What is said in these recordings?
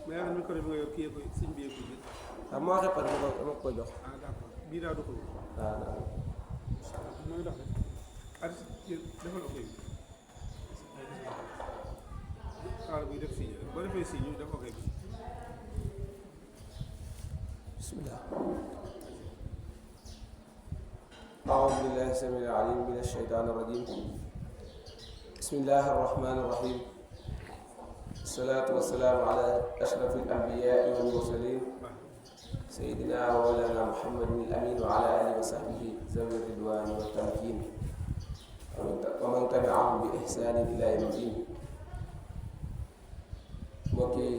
mais yaa micro bi nga yor kii koy sëñ bi koy jël. waaw moo xeppal ma ko jox. ah d'accord bii daa doxul. waaw waaw. mooy dox rek. artiste defal ok bi. xaaral buy def signe boo defee signe ñu def ok bi. bismillah. أعوذ بالله السميع العليم من الشيطان الرجيم. بسم الله الرحمن الرحيم. الصلاة والسلام على أشرف الأنبياء والمرسلين سيدنا ومولانا محمد الأمين وعلى آله وصحبه ذوي الرضوان والتمكين ومن تبعهم بإحسان إلى يوم الدين. mbokki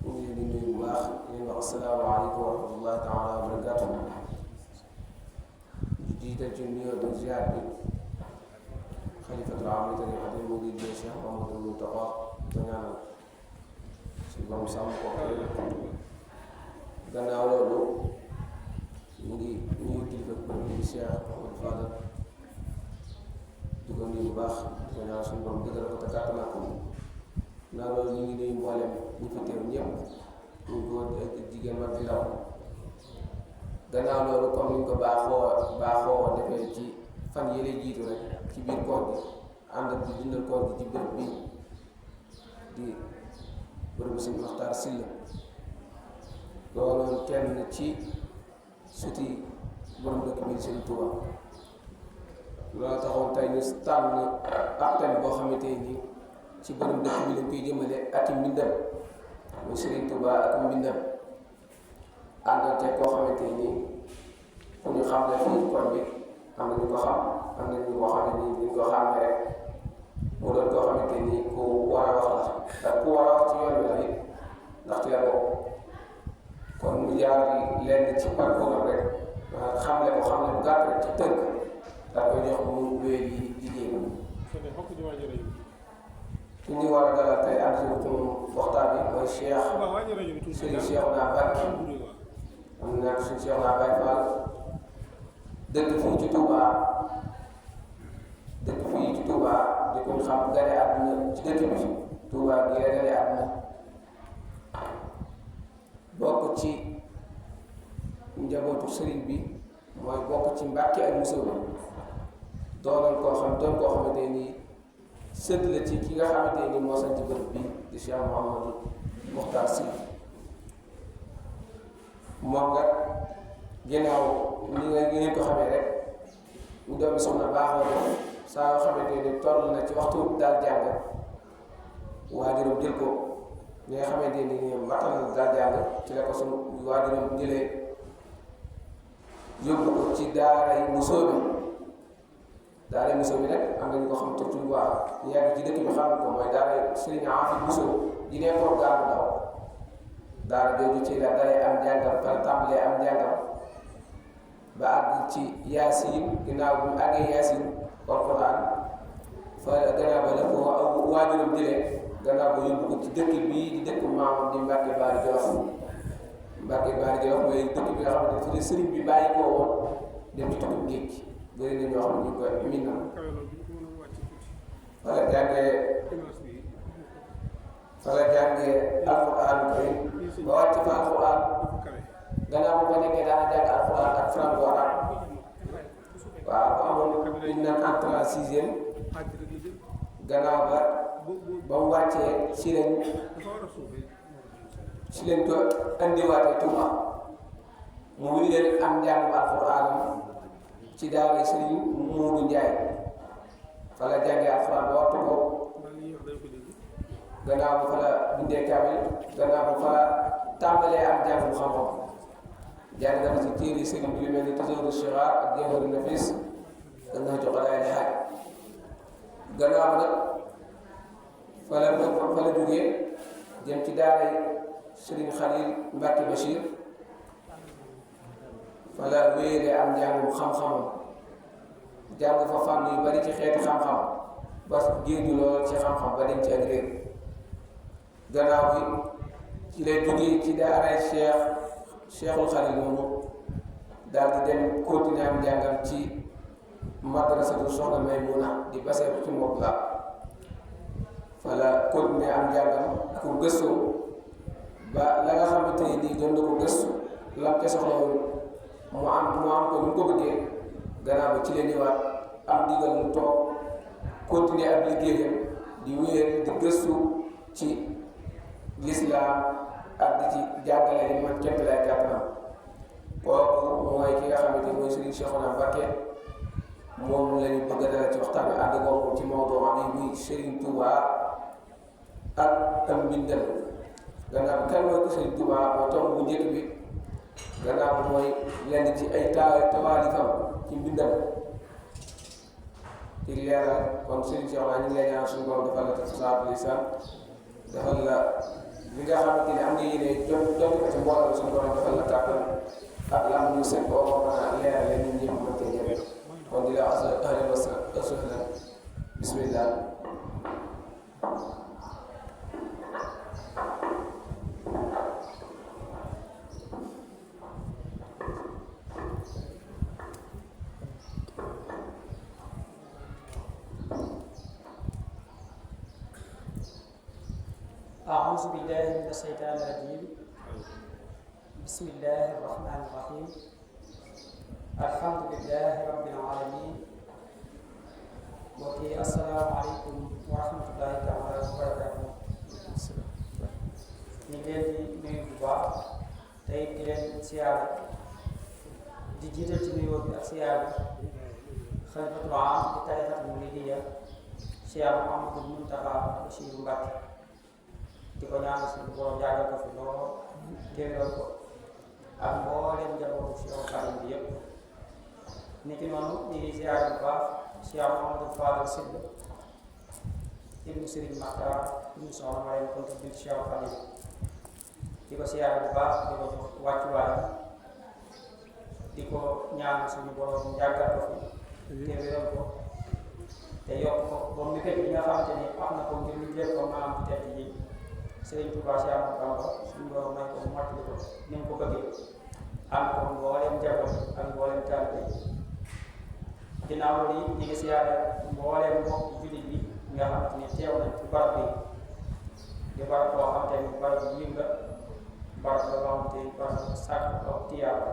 ñu ngi leen di nuyu bu baax di leen wax asalaamaaleykum wa rahmatullahi taala wa barakaatu. di jiital ci nuyoo bi ziar bi xalifatul aam li tariqatil muridiyya Cheikh Mouhamadou Mountakha ko ñaanal si borom sàmm ko gannaaw loolu ñu ngi nuyu kilifa bi Cheikh Mouhamadou Fadal di ko nuyu bu baax di ko ñaanal suñu borom dëggal ko te kàttanal ko naa loolu ñu ngi nuyu mboolem ñu fi teew ñëpp ñu góor ak jigéen mag di ndaw gannaaw loolu comme ni ñu ko baaxoo defee ci fan yële jiitu rek ci biir koor gi ànd ak di dundal koor gi ci béréb bi di bërëbu Sëñ Maxtaar Sylla doonoon kenn ci suti borom dëkk bi Sëñ Tuuba loolu taxoon tey ñu tànn ab thème boo xamante ni ci borom dëkk bi lañ koy jëmale ak i mbindam muy Sëriñ Tuuba ak mbindam àndal te koo xamante ni ku ñu xam ne fii koñ bi am na ñu ko xam am na ñu ko xam ne nii ñu ko xàmmee rek mu doon koo xamante ni ku war a wax la ndax ku war a wax ci yoon bi la it ndax ci la bokk kon mu jaar lenn ci parcours rek xamle ko xamle bu gàtt rek ci tënk daa koy jox mu wéy yi liggéey ki ñu war a dalal tey ànd si waxtaan bi mooy Cheikh Cheikh naa Baye am na suñu Cheikh naa Baye Fall dëkk fii ci Touba di ko xam gane àdduna ci dëkk bi Touba gi la gane àdduna bokk ci njabootu sëriñ bi mooy bokk ci Mbàkke ak Musóobe doon koo xamante ni sët la ci ki nga xamante ni moo sañ ci bërëb bi di Cheikh Mouhamadou Mokhtar Sylla moom nga ginnaaw ni ngeen ko xamee rek ñu doomi soxna baaxoo def saa yoo xamante ni toll na ci waxtu daal jàng waajuram jël ko ñi nga xamante ni matal na daal jàng ci la ko suñu waajuram jëlee yóbbu ko ci daara yi Musóobe daara Musóobe nag am na ñu ko xam tur bu baax ñu yàgg ci dëkk bi xam ko mooy daara Sëriñ Afi Bousso di nekkoon gàllu ndaw daara jooju ci la dalay am njàngam fa tàmbalee am njàngam ba àgg ci Yaasin ginnaaw bu mu àggee Yaasin Alxuraan fa gannaaw ba la ko waajuram jëlee gannaaw ba yóbbu ko ci dëkk bii di dëkk maamam di Mbàkke Baari Jolof Mbàkke Baari Jolof mooy dëkk bi nga xamante ne fi la sëriñ bi bàyyi koo woon dem ci tukkib géej gi bëri na ñoo xam ne ñu ngi koy min na fa la jàngee alxuraan karim ba wàcc fa alxuraan gannaaw bu fa nekkee daana jàng alxuraan ak franco arabe waaw ba amoon liñ naan entrée en sixième gannaaw ba mu wàccee si leen ko indiwaatee Tuuba mu wuy leen am njàng alxuraan ci daara Sëriñ Muudu Njaay fa la jàngee alxuraan ba waxtu ko gannaaw ba fa la bindee kaamil gannaaw ba fa la tàmbalee am jàngum xam-xam jàng na ci téere sëriñ bi yu mel ni Tazawudu Sixaar ak Jawharu Nafiis ak Nahju Qadaa'il Haaj gannaaw ba nag fa la jógee jëm ci daaray Sëriñ Xalil Mbàkke Bachir fa la wéeree am njàngum xam-xamam jàng fa fànn yu bari ci xeeti xam-xam ba géeju lool ci xam-xam ba dem ci ak réer gannaaw bi ci lay jógee ci daaray Cheikhul Xalil moomu daal di dem continuer am njàngam ci madrasatu Soxna Maymuna di baseeku ci mbokk la fa la continuer am njàngam ak gëstoom ba la nga xamante ni nii doon na ko gëstu lam ca soxla woon mu am ko ni mu ko bëggee gannaaw ba ci leen ñëwaat am digal mu toog continuer ak liggéeyam di wéer di gëstu ci lislaam ak di ci jàngale li man képp lay kàttanam kooku mooy ki nga xamante ni mooy Serigne Cheikhouna Mbacké moom la ñu bëgg a dara ci waxtaan bi ànd ko ci mawdu bi muy Serigne Touba ak am mbindam gannaaw bi kan mooy ko Serigne Touba moo tomb bu njëkk bi gannaaw bi mooy lenn ci ay tawaalifam ci mbindam ci leeral kon Serigne Cheikhouna ñu ngi lay ñaan suñu borom defal la fasaahatul lisaan defal la li nga xamante ni am nga yéene jot ko ci mbooloo suñu borom defal la kàttan ak la am ñu seen boo mën a leeral nit ñi xamante ne kon di la ahlan wa sahlan bismillah. أعوذ بالله من الشيطان الرجيم بسم الله الرحمن الرحيم الحمد لله رب العالمين mbokk yi asalaamaaleykum wa rahmatullahi taala wa barakaatu ñu ngi leen di nuyu bu baax tey di leen siyaare di jiital ci nuyoo bi ak siyaare bi xalifatul aam di tarixatul muridiyya Cheikh Mouhamadou Mountakha Bassirou Mbacké di ko ñaanal suñu borom yàggal ko fi lool téeral ko ak mbooleem njabootu Cheikh Xadim bi yëpp niki noonu ñu ngi ziare bu baax Cheikh Mouhamadou Fadal Sylla ibnu Serigne Makhtar ibnu Soxna Mariam Kounta bint Cheikh Xadim di ko ziare bu baax di ko jox wàccuwaayam di ko ñaanal suñu borom yàggal ko fi téeral ko te yokk ko ba mu fekk li nga xamante ni am na ko ngir ñu jël ko maam ci tedd ji Serigne Touba Cheikh Ahmadou Bamba suñu borom may ko mottali ko ni mu ko bëggee am ko mboolem njaboot ak mboolem taalibe ginnaaw loolu ñu ngi siyaare mboolem mbokk jullit bi nga xamante ni teew nañ ci barab bi di barab boo xamante ni barab bu yiw la barab boo xamante ni barab bu sàkk ak tiyaaba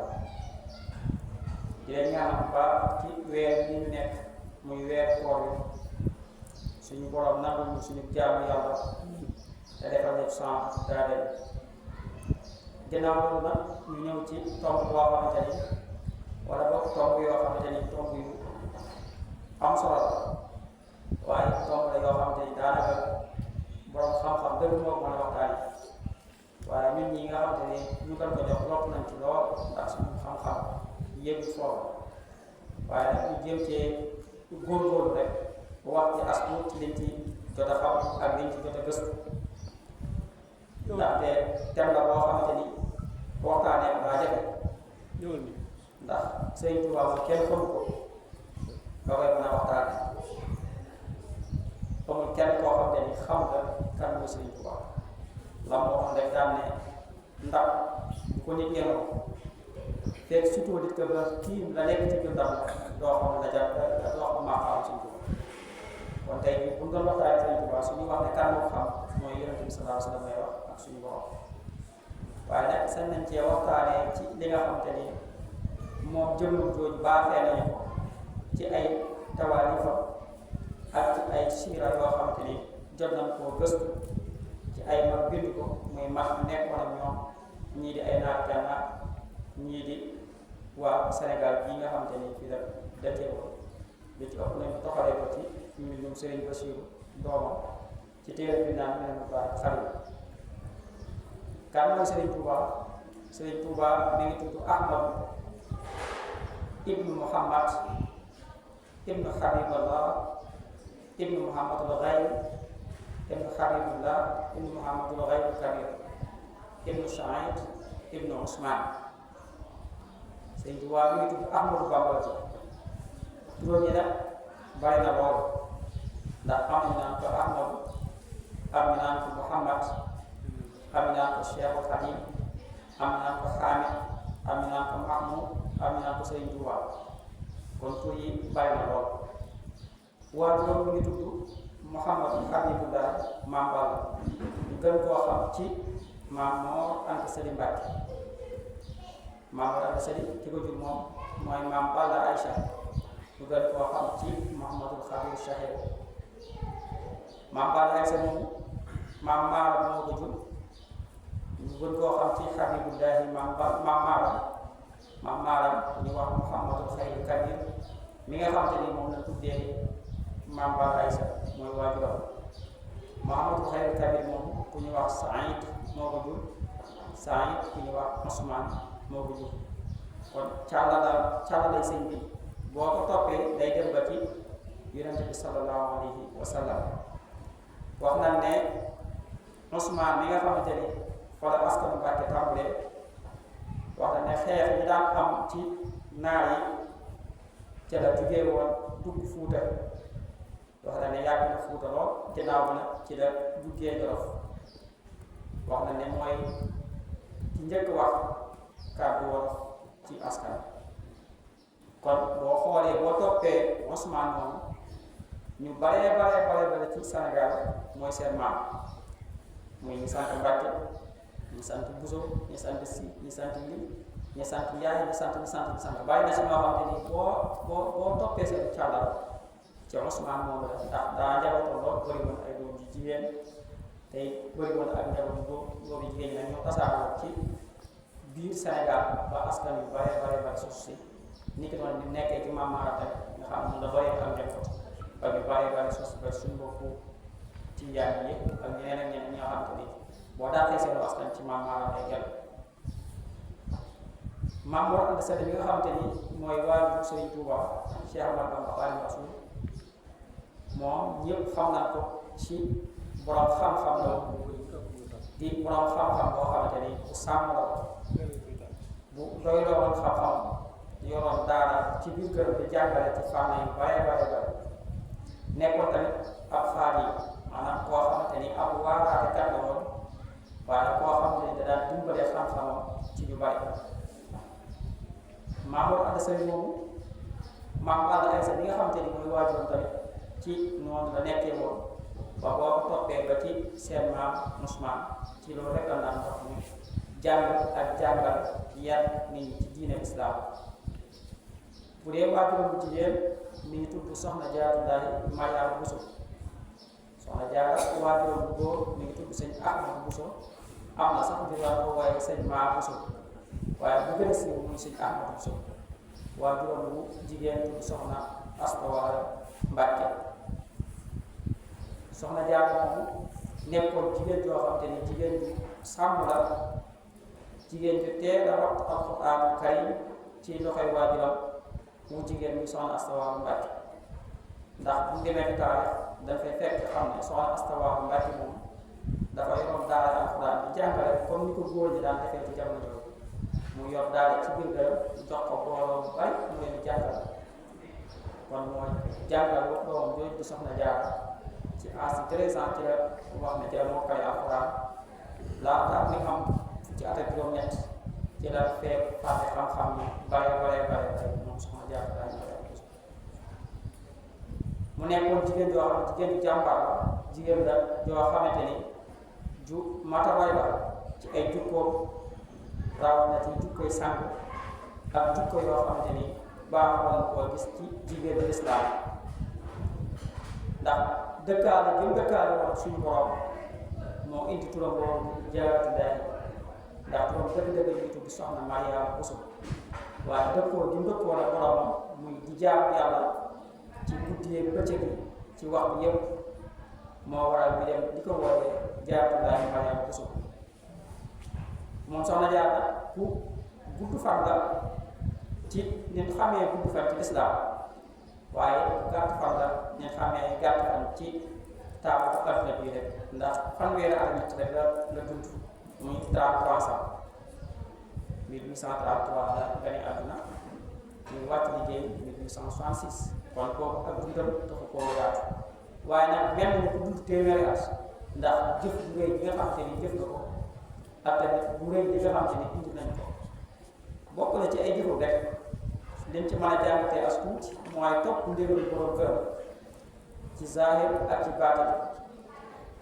di leen ñaanal bu baax ci weer yi ñu nekk muy weer koor yi suñu borom nangul ñu suñu jaamu yàlla te defal ñu sant daa dem ginnaaw loolu nag ñu ñëw ci tomb boo xamante ni wala boog tomb yoo xamante ni tomb yu am solo la waaye tomb la yoo xamante ni daanaka borom xam-xam dëgg moo ko mën a waxtaani waaye ñun ñi nga xamante ni ñu gën ko jox lott nañ ci lool ndax suñu xam-xam yëggu foofu waaye nag ñu jéem cee góorgóorlu rek bu wax ci as tuut ci liñ ci jot a xam ak liñ ci jot a gëstu ndaxte tem la boo xamante ni waxtaanee daa jafe ndax Sëriñ Tuubaa moom kenn xamu ko nga koy mën a waxtaane amul kenn koo xamante ni xam nga kan mooy Sëriñ Tuubaa la moo xam rek daan ne ndax bu ko nit yenoo fekk surtout nit que ba kii la nekk ci biir ndax doo xam la jàpp doo xam maa xam Sëriñ Tuubaa kon tey bu ñu doon waxtaanee Sëriñ Tuubaa suñu wax ne kan moo xam mooy Yonent bi sallallahu alayhi wa sallam may wax ak suñu borom waaye nag sañ nañ cee waxtaanee ci li nga xamante ni moom jëmmam jooju baaxee nañu ko ci ay tawaalifam ak ci ay siira yoo xamante ni jot nañ koo gëstu ci ay mag bind ko muy mag nekkoon ak ñoom ñii di ay naar gànnaar ñii di waa Sénégal bii nga xamante ni fii la dëkkee ko li ci ëpp nañu toxalee ko ci mbindum Serigne Bassirou doomam ci téere bi naan mel mu baax xarit kan mooy Serigne Touba Serigne Touba mi ngi tudd Ahmadu ibnu Muhammad ibnu Habibullah ibnu Muhammadul Ghayb ibnu Habibullah ibnu Muhammadul Ghayb Kabir ibnu Saïd ibnu Ousmane Serigne Touba mi ngi tudd Ahmadu Bamba turam yi nag bari na lool ndax am ñu naan ko Ahmadu am ñu naan ko Muhammad am ñu naan ko Cheikhul Khadim am ñu naan ko Hamid am ñu naan ko Mahmoud am ñu naan ko Serigne Touba kon tur yi bari na lool waajuram mu ngi tudd Mouhamadou Habibullah Mame Balla ñu gën koo xam ci Maam Mor Anta Sali Mbàkke. Maam Mor Anta Sali ki ko jur moom mooy Maam Balla Aïcha ñu gën koo xam ci Mouhamadul Xabir Chahir. Maam Balla Aïcha moomu Maam Maara moo ko jur ñu gën koo xam ci Habibullahi Maam Maara. Maam Maaram ñu wax Mouhamadul Xayri Kabir mi nga xam te ni moom la tuddee Maam Balla Aïcha mooy waajuram. Mouhamadul Xayri Kabir moom ku ñu wax Saïd moo ko jur. Saïd ku ñu wax Ousmane moo ko jur. kon càllalay sëñ bi boo ko toppee day dem ba ci yonent bi sallallahu alayhi wa sallam. wax nañ ne Ousmane mi nga xamante ni fa la askanu Mbàkke tàmbalee wax na ne xeex yi daan am ci naar yi ca la jugee woon dugg Fuuta. wax na ne yàgg na Fuuta lool ginnaaw bi nag ci la duggee Jolof. wax na ne mooy ki njëkk wax kàddu wolof ci askan. kon boo xoolee boo toppee Ousmane moom ñu bare ci Sénégal mooy seen maam muy ñu sant Mbàkke ñu sant Buso ñu sant Si ñu sant Li ñu sant Njaay ñu sant bàyyi na si ñoo xam ne ni boo toppee seen càllal ci Ousmane moom la ndax daa njabootoon lool bëri woon ay doom ji jigéen tey bëri woon ak njaboot boobu jigéen ñi nag ñoo tasaaroo ci biir Sénégal ba askan yu bare suuf si ni ki noonu ni nekkee ci Maam Maara tamit nga xam ne da bëree am njaboot ba ñu bare suuf si ba suñu mbokku ci njaay yi ak ñeneen ak ñeneen ñoo xam te ni boo daatee seen askan ci Maam Maara day gel. Maam Mor Anta Sali bi nga xamante ni mooy waajur Sëriñ Tuuba Cheikh Ahmadou Bamba Xaadimu Rasuul moom ñëpp xam nañ ko ci borom xam-xam la di borom xam-xam boo xamante ni bu sàmm la bu doy la woon xam-xam yoroon daara ci biir kër di jàngale ci fànn yu bare nekkoon tamit ab xaar yi maanaam koo xamante ni ab waaraate kat la woon waaye koo xamante ni da daan dimbale xam-xamam ci ñu bari. Maam Mor Anta Sali moomu Maam Balla Aïcha bi nga xamante ni mooy waajuram tamit ci noonu la nekkee woon ba boo ko toppee ba ci seen maam Ousmane ci loolu rek la naan wax ni jàng ak jàngal yar nit ñi ci diine islam. bu dee waajuram bu jigéen mi ngi tudd Soxna Jaaratullaahi Mariama Buso. Soxna Jaara waajuram bu góor mi ngi tudd sëñ Ahmadu Buso. am na sax ñu daan ko waaye sëñ Maa Buso waaye bu gën a siiw muy sëñ Ahmadu Buso. waajuram bu jigéen tudd Soxna Asta Waalo Mbàkke. Soxna Jaara moomu nekkoon jigéen joo xamante ni jigéen ju sàmm la jigéen ju teel a waxtu alxuraan karim ci loxoy waajuram mu jigéen mi Soxna Asta Waalo Mbàkke. ndax bu ñu demee taarix dafay fekk xam ne Soxna Asta Waalo Mbàkke moom dafa yoroon daara alxuraan di jàngale comme ni ko góor ñi daan defee ci jamono jooju mu yor daara ci biir këram jox ko booloo bu bari mu leen di jàngal kon mooy jàngal wax doomam jooju di Soxna Jaara ci âge de 13 ans ci la wax ne ci la moo koy alxuraan laata muy am ci at ak juróom-ñett ci la fee fàtte xam-xam yi bare moom Soxna Jaara daañu mu nekkoon jigéen joo xam ne jigéen ju jàmbaar la jigéen la joo xamante ni ju matawaay la ci ay jukkoom raawat na ci jukkoy sàng ak jukko yoo xamante ni baaxoon koo gis ci jigéen lislaam ndax dëkkaale bi mu dëkkaale woon suñu borom moo indi turam boobu Jaaratullaahi ndax turam dëgg-dëgg yi tudd Soxna Mariama Buso waaye dëkkoo gi mu dëkkoo la boromam muy di jaamu yàlla ci guddi ak bëccëg yi ci waxtu yëpp moo waral bi dem di ko woowee Jaaratullaahi Mariama Buso moom Soxna Jaara ku gudd fan la ci nit xamee gudd fan ci lislaam waaye gàtt fan la nit xamee gàtt fan ci taabu adduna bi rek ndax fanweeri at ñett rek la dund muy 33 ans 1833 la gane àdduna muy wàcc liggéey 1866 kon kooku ak dundam taxu koo yaatu waaye nag mel na ko dund téeméeri at ndax jëf bu rëy bi nga xamante ni jëf nga ko ak tamit bu rëy bi nga xamante ni indi nañ ko bokk na ci ay jëfu rek liñ ci mën a jàngatee as tuuti mooy topp ndigalu borom kër ci zahir ak ci baatin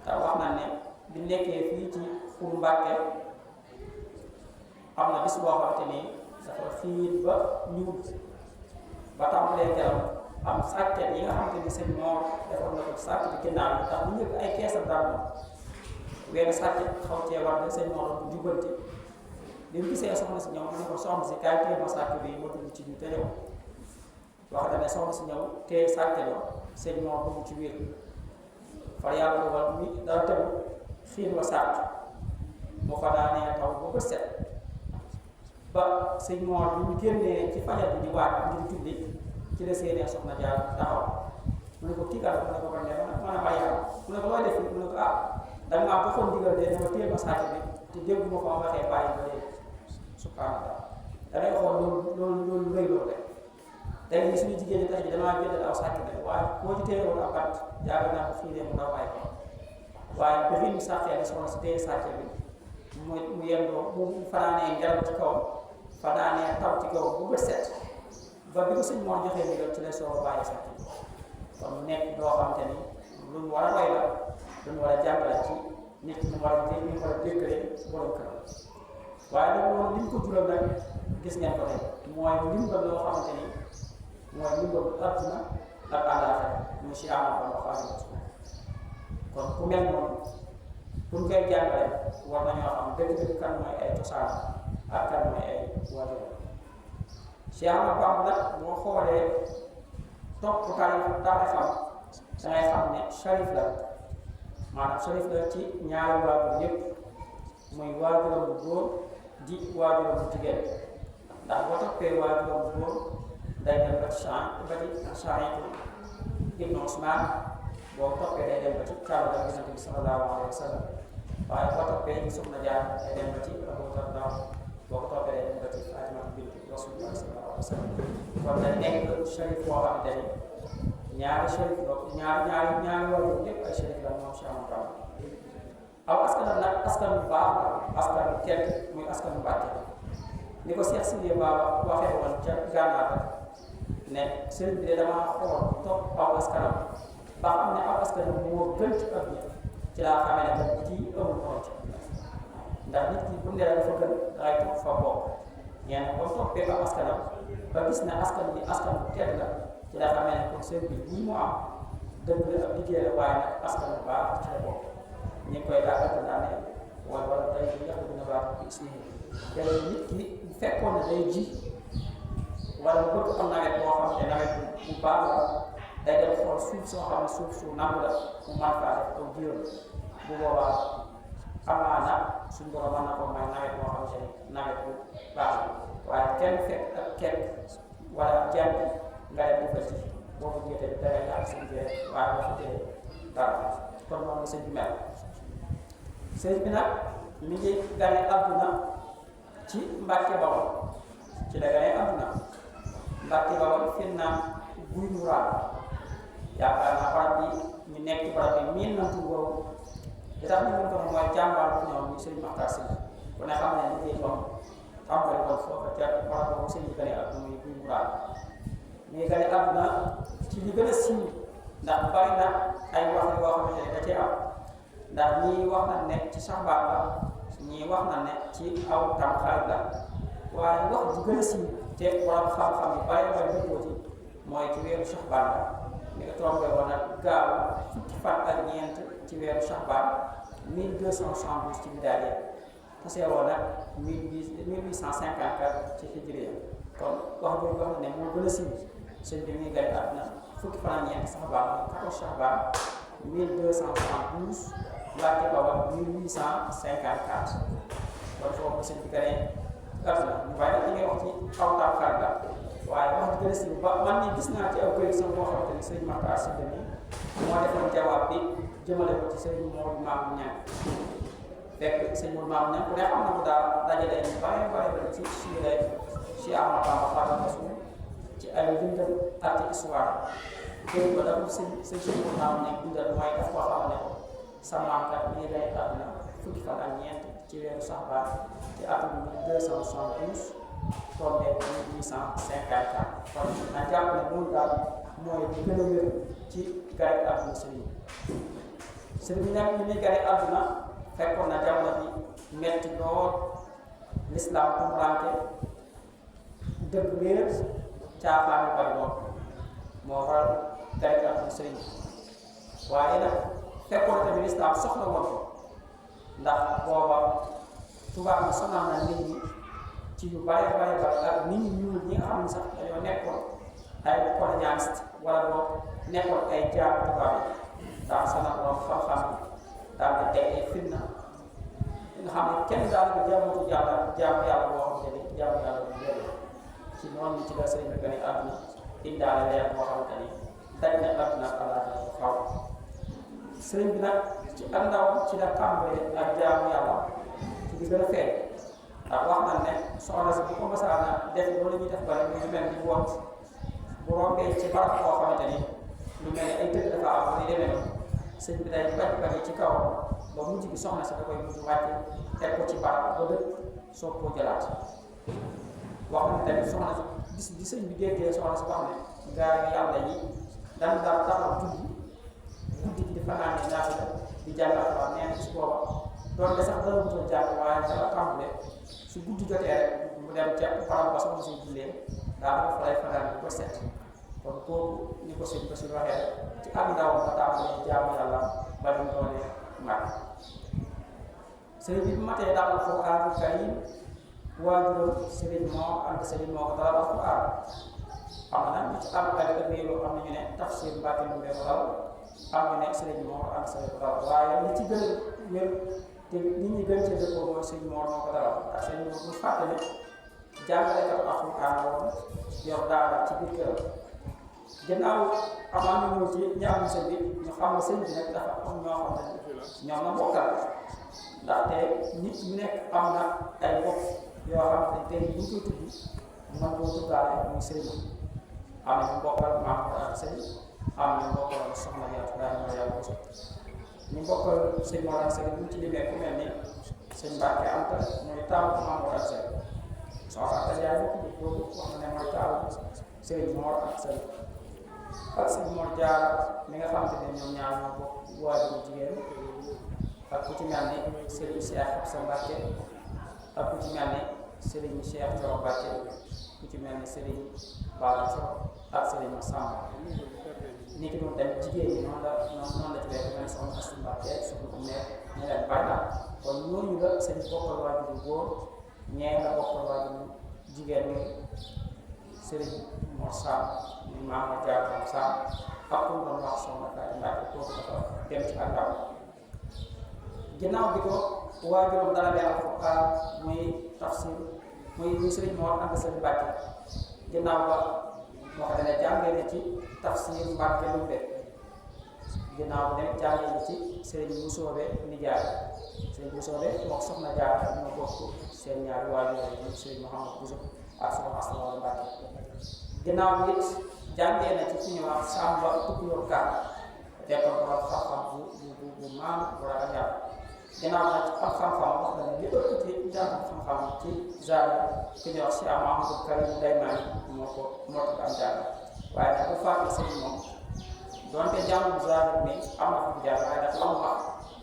te wax na ne bi nekkee fii ci pour Mbàkke am na bis boo xamante ni dafa xiir ba ñuul ba tàmbalee keroog am sàkket yi nga xamante ni sëñ Mor defoon na ko sàkket ginnaaw bi tax bu njëkk ay keesam daal moom wenn sàkket xaw cee war sëñ Mor bu jubbanti bi mu gisee soxna si ñëw mu ne ko soxna si kaay téye ma sàkket bi ma dugg ci biir te yow wax dane soxna si ñëw téye sàkket ba sëñ Mor dugg ci biir far yàlla dogal mi dara tegu xiir wa sàkk mu fa daanee taw ba bët set ba sëñ Mor bi ñu génnee ci fajar bi di waaj ngir julli ci la séenee soxna Jaar taxaw mu ne ko kii kat mu ne ko kon de man a bàyyi mu ne ko looy def mu ne ko ah danga maa joxoon digal de dama téye ma sàkk bi te dégg ma ko ma waxee bàyyi ba léegi subhanallah dangay xool loolu rëy loolu rek tey nii suñu jigéen ñi tey jii damaa jëndal aw sàkk bi waaye boo ci téye woon ab bant jaaga naa ko fii de mu daw bàyyi ko waaye ba fi mu sàkkee bi soxna si téye sàkk bi mu yendoo mu fanaanee ngelaw ci kawam fanaanee taw ci kawam bu bët set ba bi ko sëñ Mor joxee ndigal ci la soo bàyyi sàkk bi kon nekk doo xamante ni lu mu war a roy la lu mu war a jàngale ci nit ñi mu war a déggalee borom kër waaye nag loolu li ñu ko jural nag gis ngeen ko tey mooy ndimbal loo xamante ni mooy ndimbal àdduna ak àllaaxira muy si amal ba wax kon ku mel noonu pour ngay jàngale war nañoo xam dëgg-dëgg kan mooy ay cosaan ak kan mooy ay waajur si amal Bamba nag boo xoolee topp taarixam dangay xam ne sharif la maanaam sharif la ci ñaari waajur yépp muy waajuram bu góor di waajuram bu jigéen ndax boo toppee waajuram bu góor day dem ba ci Saïd ibn Usmaan boo toppee day dem ba ci Kaaba ga Yonent bi sallallahu alayhi wa sallam waaye boo toppee ci Soxna Jaara day dem ba ci Abu Darda boo ko toppee day dem ba ci Faatima bint Rasulullah sallallahu alayhi wa sallam kon day nekk sharif boo xamante ni ñaari sharif ñaari waajur yépp ay sharif la moom Cheikh Ahmadou Bamba aw askanam nag askan bu baax la askan bu tedd muy askan bu Mbàkke ni ko Cheikh Sidiye Baba waxee woon ca Gànnaar ne sëriñ bi de damaa xool topp aw askanam ba xam ne aw askanam moo gën ci àdduna ci laa xamee ne kat kii amul morom ci ndax nit ki bu ne la dafa gën dangay topp fa bokk ñeen boo toppee aw askanam ba gis ne askan bi askan bu tedd la ci laa xamee ne kon sëriñ bi lii mu am dëgg la ab liggéey la waaye nag askan bu baax ci la bokk ñu ngi koy daal di naan wala tey bu yàq dina baax bi si te nit ki bu fekkoon ne day ji wala bu bëgg am nawet boo xam ne nawet bu baax la day dem xool suuf soo xam ne suuf su nangu la mu mën faa def aw jiwam bu boobaa amaana suñ borom mën na ko may nawet boo xam ne nawet bu baax la waaye kenn fekk ak kenn wala jàng nga dem defal ci boo ko jotee da ngay daal sëñ bi waaye boo ko jotee dara kon noonu la sëñ bi mel. sëñ bi nag mi ngi gane àdduna ci Mbàkke Bawol ci la gane àdduna Mbàkke Bawol fi naan guy mu raal yaakaar naa barab bi ñu nekk ci barab bi miin na tur boobu li tax ñu mën ko mooy jàmbaar bu ñëw ñu sëñ Maxtaar Si ku ne xam ne liggéey moom tàmbali ko foofa ca barab boobu sëñ bi gane àdduna muy guy mu raal mi ngi gane àdduna ci li gën a siiw ndax bari na ay wax yoo xamante ne da cee am ndax ñii wax na ne ci saxbaar la ñii wax na ne ci aw tamxarit la waaye wax ju gën a siiw te borom xam-xam yi bari bari dëppoo ci mooy ci weeru saxbaar la mi ngi tombé woon nag gaaw fukki fan ak ñeent ci weeru saxbaar 1272 ci milaadiya tasee woon nag 1854 ci hijriya kon wax boobu wax na ne moo gën a siiw sëñ bi mi ngi gane àdduna fukki fan ak ñeent saxbaar mooy 14 saxbaar 1272 Mbàkke Bawol 1854 kon foofu sëñ bi gane àdduna ñu bàyyi nag li ngay wax ci aw tamxarit la waaye wax ji gën a siiw ba man ni gis naa ci aw këyit sax boo xamante ni sëñ Maxtaar Si moo defoon jawaab bi jëmale ko ci sëñ Moodu Maamu Ñaŋ fekk sëñ Moodu Maamu Ñaŋ ku ne xam na ko daal dajale ñu bare ci siire si Ahmadu Bamba Xaadimu Rasuul ci ay bindam ak ci histoire këyit ba dafa sëñ Moodu Maamu Ñaŋ bindal mooy daf ko xam ne sa maam kat mi ngi lay àdduna fukki fan ak ñeent ci weeru Saxbaan ci atum 1272 tombé 1854 kon na jàpp ne moom daal mooy bu gën a wér ci gane àdduna sëriñ bi nag ñu muy gane àdduna fekkoon na jamono bi metti lool lislaam tumuraanke dëgg réer caaxaan yu bari lool moo waral gane àdduna sëriñ bi waaye nag fekkoon tamit lislaam soxla woon ko ndax booba tubaab bi sonal na nit ñi ci yu bare bare bare ak nit ñi ñuul ñi nga xam ne sax dañoo nekkoon ay colonialiste wala boog nekkoon ay jaam tubaab yi daan sonal borom xam-xam yi daan di teg ay fitna nga xam ne kenn daal ko jaamutu jaamu yàlla boo xam ne ni jaamu yàlla bu wér ci noonu ni ci la sëriñ bi gane àdduna indaale leer boo xamante ni daj na àdduna ak àllaaxira faaw sëriñ bi nag ci àndawam ci la tàmbalee ak jaamu yàlla ci di gën a feeñ ndax wax na ne soxna si bu ko mësaan a def loolu ñuy def bare muy mel ni woot bu rombee ci barab boo xamante ni lu mel ni ay tëdd dafa am ni demee noonu sëñ bi day bañ ci kaw ba mujj bi soxna si da koy mujj wàcce teg ko ci barab ba dëkk soog koo jëlaat wax na tamit soxna si bis bi sëñ bi déggee soxna si wax ne gaa yi yàlla yi daan daal taxaw guddi gi di fanaane ñaata la di jàng alxuraan nee na ci booba doon de sax dara wutal jàng waaye dara tàmbale su guddi jotee rek mu dem ca barab ba soxna si jullee daa dafa fa lay fanaan bu ko set kon kooku ni ko sëñ ba si waxee ci ak ndaw ba tàmbalee jaamu yàlla ba du doone mag sëriñ bi bu matee daal alxuraan karim waajuram sëriñ moo ànd sëriñ moo ko dalal alxuraan am na ñu ci am ay réeru am na ñu ne tafsir Mbàkke lu mbee ko dal am ñu ne sëriñ moo ànd sëriñ ko dalal waaye li ci gën a wér te nit ñi gën cee dëppoo mooy sëriñ moo ko dalal ak sëriñ moo bu fàtte ne jàngalekat alxuraan la woon yor daara ci biir këram ginnaaw amaan na ñëw ci ñi am sëñ bi ñu xam ne sëñ bi nag dafa am ñoo xam ne ñoom la bokkal ndaxte nit ñu nekk am na ay bopp yoo xam ne tey bu ñu koy tudd mën koo tuddaale muy sëriñ am na ñu bokkal maam ak sëñ am na ñu bokkal soxna Yaatu Ibrahima yàlla ko ñu bokkal sëñ Mor ak sëñ bu ñu ci limee ku mel ni sëñ Mbàkke Anta mooy taawu maam Mor ak sëñ soxna Anta yaay bokk boobu wax na ne mooy taawu sëriñ Mor ak sëñ ak sëñ Mor Jaara mi nga xamante ne ñoom ñaar ñoo bokk waajur jigéen ak ku ci mel ni Serigne Cheikh Absa Mbacke ak ku ci mel ni Serigne Cheikh Thioro Mbacke ku ci mel ni Serigne Bala Thioro ak Serigne Massamba ni ki doon tamit jigéen ñi noonu la ci wér mel ni soxna Astou Mbacke soxna bu neex ñu leen bàyyi kon ñooñu la seen bokkal waajur góor ñee nga bokkal waajur jigéen ñi Serigne Mor Sam ñu Maama Diarra Sam ak ku doon wax soxna Fatou Mbacke kooku dafa dem ci àndam ginnaaw bi ko waajuram dalalee alxuraan muy tafsir muy Serigne Mor ànd seen Mbacke ginnaaw ba moo xam ne jàngee na ci tafsir Mbacke lu be ginnaaw ba ne jàngee na ci Serigne Moussobe nijaay Serigne Moussobe wax soxna Diarra ñoo bokk seen ñaari waajur muy Serigne Mouhamadou Bousso ak soxna Asta Walo Mbacke ginnaaw bi it jàngee na ci fi ñu wax Samba Tukulóor Ka dekkoon borom xam-xam bu maam bu ragal yàlla ginnaaw nag am xam-xam wax na ne li ëpp ci jàng xam-xam ci zaari ki ñuy wax si Amadou Karim Daymaani moo ko am jàng waaye nag bu fàtte sëñ moom donte jàngul zaari mi am na fi jàng waaye nag am wax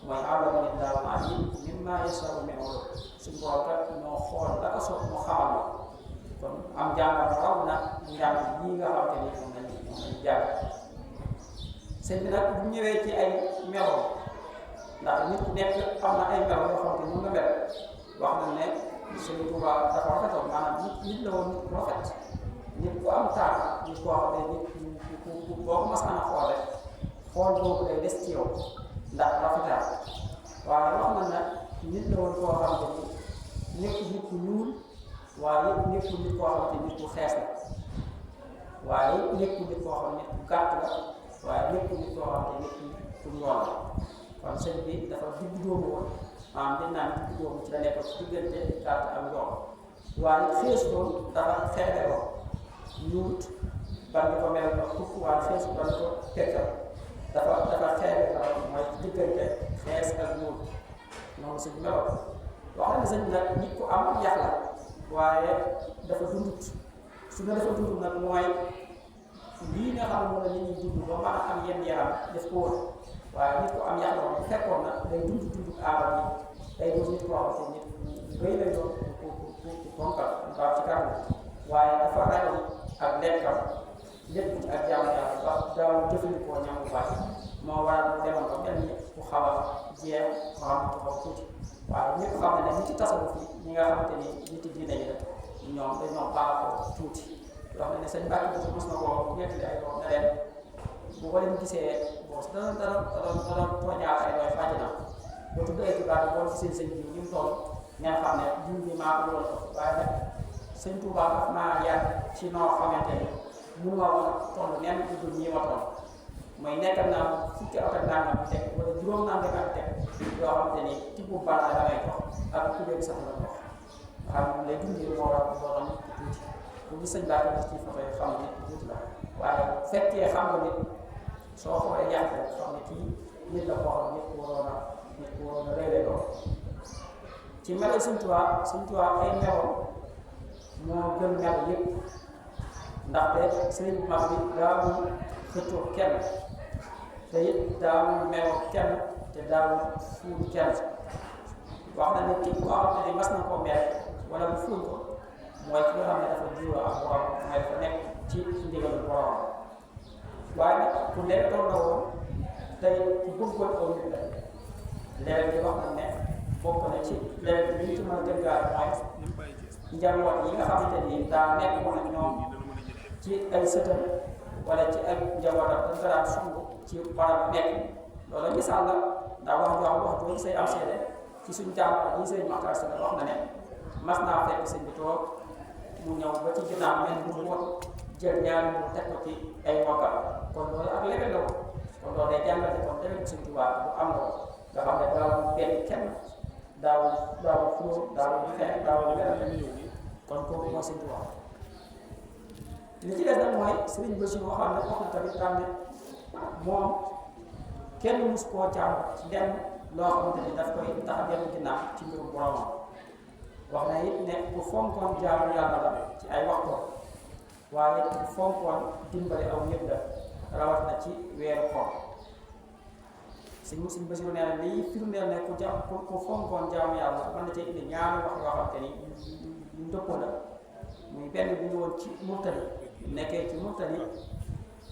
mooy àllama nit daal maa yi min maa yasaru min olo suñ borom kat moo xool la ko soog mu xamal ma kon am jàngam raw na njàng yii nga xam te ni moom lañu jàng sëñ bi nag bu ñëwee ci ay melo ndax nit ku nekk am na ay melo yoo xam ne mun nga mel wax na ne Sëriñ Tuuba dafa rafetoon maanaam nit la woon nit ku rafet nit ku am taar nit koo xam ne nit ku boo ko masaan a xool rek xool boobu day des ci yow ndax rafetaar waaye wax na ne nit la woon koo xam ne nekk nit ku ñuul waaye nekkul nit koo xam ne nit ku xees la waaye nekkul nit koo xam ne nit ku gàtt la waaye nekkul nit koo xam ne nit ku ñool la kon sëñ bi dafa digg dóomu woon maanaam dañ naan digg dóomu ci la nekk ci diggante gàtt ak njool waaye xees doon dafa xeeberoo ñuut ban di ko mel na kukk waaye xees ban di ko tekkal dafa xeeberoo mooy diggante xees ak ñuut noonu sëñ meloon wax na sëñ bi nag nit ku am yax la waaye dafa dundut su ne dafa dund nag mooy lii nga xam ne moom la nit ñi dund ba mën a am yenn yaram def ko woon waaye nit ku am yax la bu fekkoon na day dund aadama yi day doon nit koo xamante nit rëy lay doon ku ponkal baax ci kàddu waaye dafa ragal ak lekkam lépp ci ak jaamu yàlla ba daaw jëfandikoo ñam bu baax moo waral mu demoon ba mel ni ku xaw a jeex ku xam ne xaw tuuti waaye ñëpp xam ne nit ci tasawuf fi ñi nga xamante ni nit yi diine yi la ñoom dañoo baaxoo tuuti yoo xam ne sëñ Mbàkke bi mos na koo ñetti ay doom ne leen bu ko leen gisee bon dana tooñaat ay doy fàjj na boo tudd ay tubaab boo gisee sëñ bi ñu mu toll ngeen xam ne jiw bi maa ko lool waaye nag sëñ Tuubaa daf maa yar ci noo xamante ni mënu ma woon a toll nenn du dul ñii ma toll mooy nekkal naa fukki at ak nangam teg wala juróom naa nga teg yoo xamante ni tibb balaa da ngay jox ak kubéer sax la jox nga xam ne lay dundee moo war a doon tuuti bu gis sëñ Mbàkke ci photo yi xam ne tuuti la waaye fekkee xam nga nit soo xoolee yàq rek xam ne kii nit la koo xam nit ku waroon a réeré lool ci melo Sëñ Tuubaa ay meloom moo gën melo yëpp ndaxte sëriñ bu mag bi daawul xëccoo kenn te it daawul meloo kenn te daawul fuul kenn wax na ne kii bu xamante ne mas na koo mel wala bu fuul ko mooy ki nga xam ne dafa jiwoo ak borom mooy dafa nekk ci ndigalu borom waaye nag ku nekk toll na woon tey ku bëggoon aw nit la léegi di wax na ne bokk na ci léegi li ñu ci mën a dëggaat mooy njaboot yi nga xamante ni daa nekk woon ak ñoom ci ay sëtam wala ci ay njabootam dañ ko daan sumb ci barab nekk loolu misaal la ndax wax jooju say am seede ci suñu jàmm yi sëñ Maxtaar Sylla wax na ne mas naa fekk sëñ bi toog mu ñëw ba ci ginnaaw mel ni mu wot jël ñaari mu teg ko ci ay mbokkam kon loolu ak leneen la kon loolu day jàngal ne kon demee Sëñ Tuubaa bu am la nga xam ne daawul benn kenn daawul xulóo daawul xeex daawul leneen kon kooku mooy Sëñ Tuubaa li ci des nag mooy Sëriñ Basiru waxoon na wax na tamit daan ne moom kenn mus koo jàmm ci lenn loo xamante ni daf koy tax a dellu ginnaaw ci mbirum boromam wax na it ne bu fonkoon jaamu yàlla la ci ay waxtu waaye bu fonkoon dimbale aw ñëpp la rawat na ci weeru koor sëñ Basiru nee na lii firndeel ne ku fonkoon jaamu yàlla mën na cee indi ñaari wax yoo xamante ni ñu dëppoo la muy benn bi ñu woon ci Murtani nekkee ci Murtani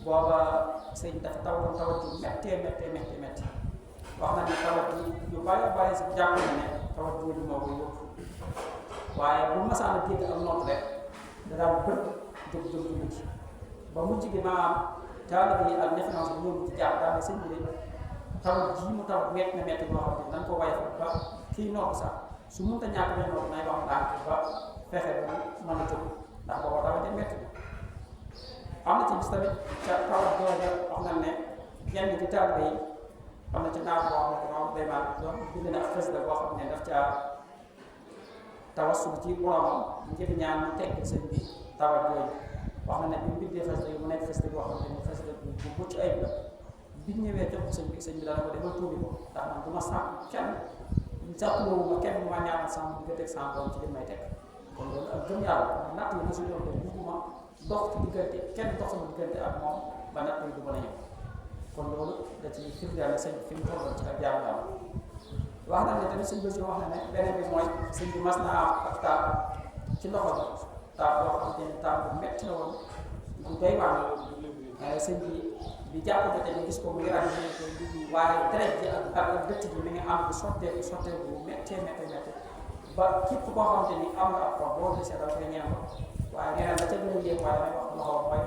booba sëñ dafa tawoon tawat ju méttee wax na ne tawat ji yu bari si jàpp na ne tawat jooju moo koy yóbbu waaye bu masaan a dégg ak noot rek da daan bët jóg mujj ba mujj gi maanaam taalibe yi ak référence bi ñoom ci jaar daal ne sëñ bi de tawat ji mu tawat métti boo xam ne dañ ko waye ba kii noot sax su mënta ñàkk ne noot nay wax ndànk ba fexe ba mën a jóg ndax booba tawat ja métti am na ci bis tamit ca tawat jooja wax na ne yenn ci taalibe yi am na ci naaf boo xam ne moom day maan doon bind na ak xasida boo xam ne daf caa tawassul ci boromam njëkk ñaan mu tekk sëñ bi tawat jooju wax na ne bi mu bindee xasida yi mu nekk xasida boo xam ne xasida bu mucc ayib la bi ñu ñëwee jox ko sëñ bi dana ko demal tuubi ko ndax man du ma sàmm kenn sàppuloowu ma kenn mu ma ñaanal sàmm di nga teg sàmm borom ci li may teg kon loolu ak gëm yàlla natt yi mosu doon ko bugguma dox ci diggante kenn dox sama diggante ak moom ba natt yi du mën a ñëw kon loolu da ci firndeel ne sëñ bi fi mu tolloon ci ak jaamu yàlla wax na ne tamit sëñ Basiru wax na ne beneen bi mooy sëñ bi mas naa am ak taab ci loxo bi taab boo xam ne taab bu metti la woon bu doy waar sëñ bi jàpp jotee ñu gis ko muy rajo waaye deret ji ak dëtt ji mi ngi am bu sotteeku bu méttee ba képp koo xamante ni am nga ab xol boo gisee da koy ñaan ko waaye nee na la ca gën a yéeg waaye damay wax loxo mooy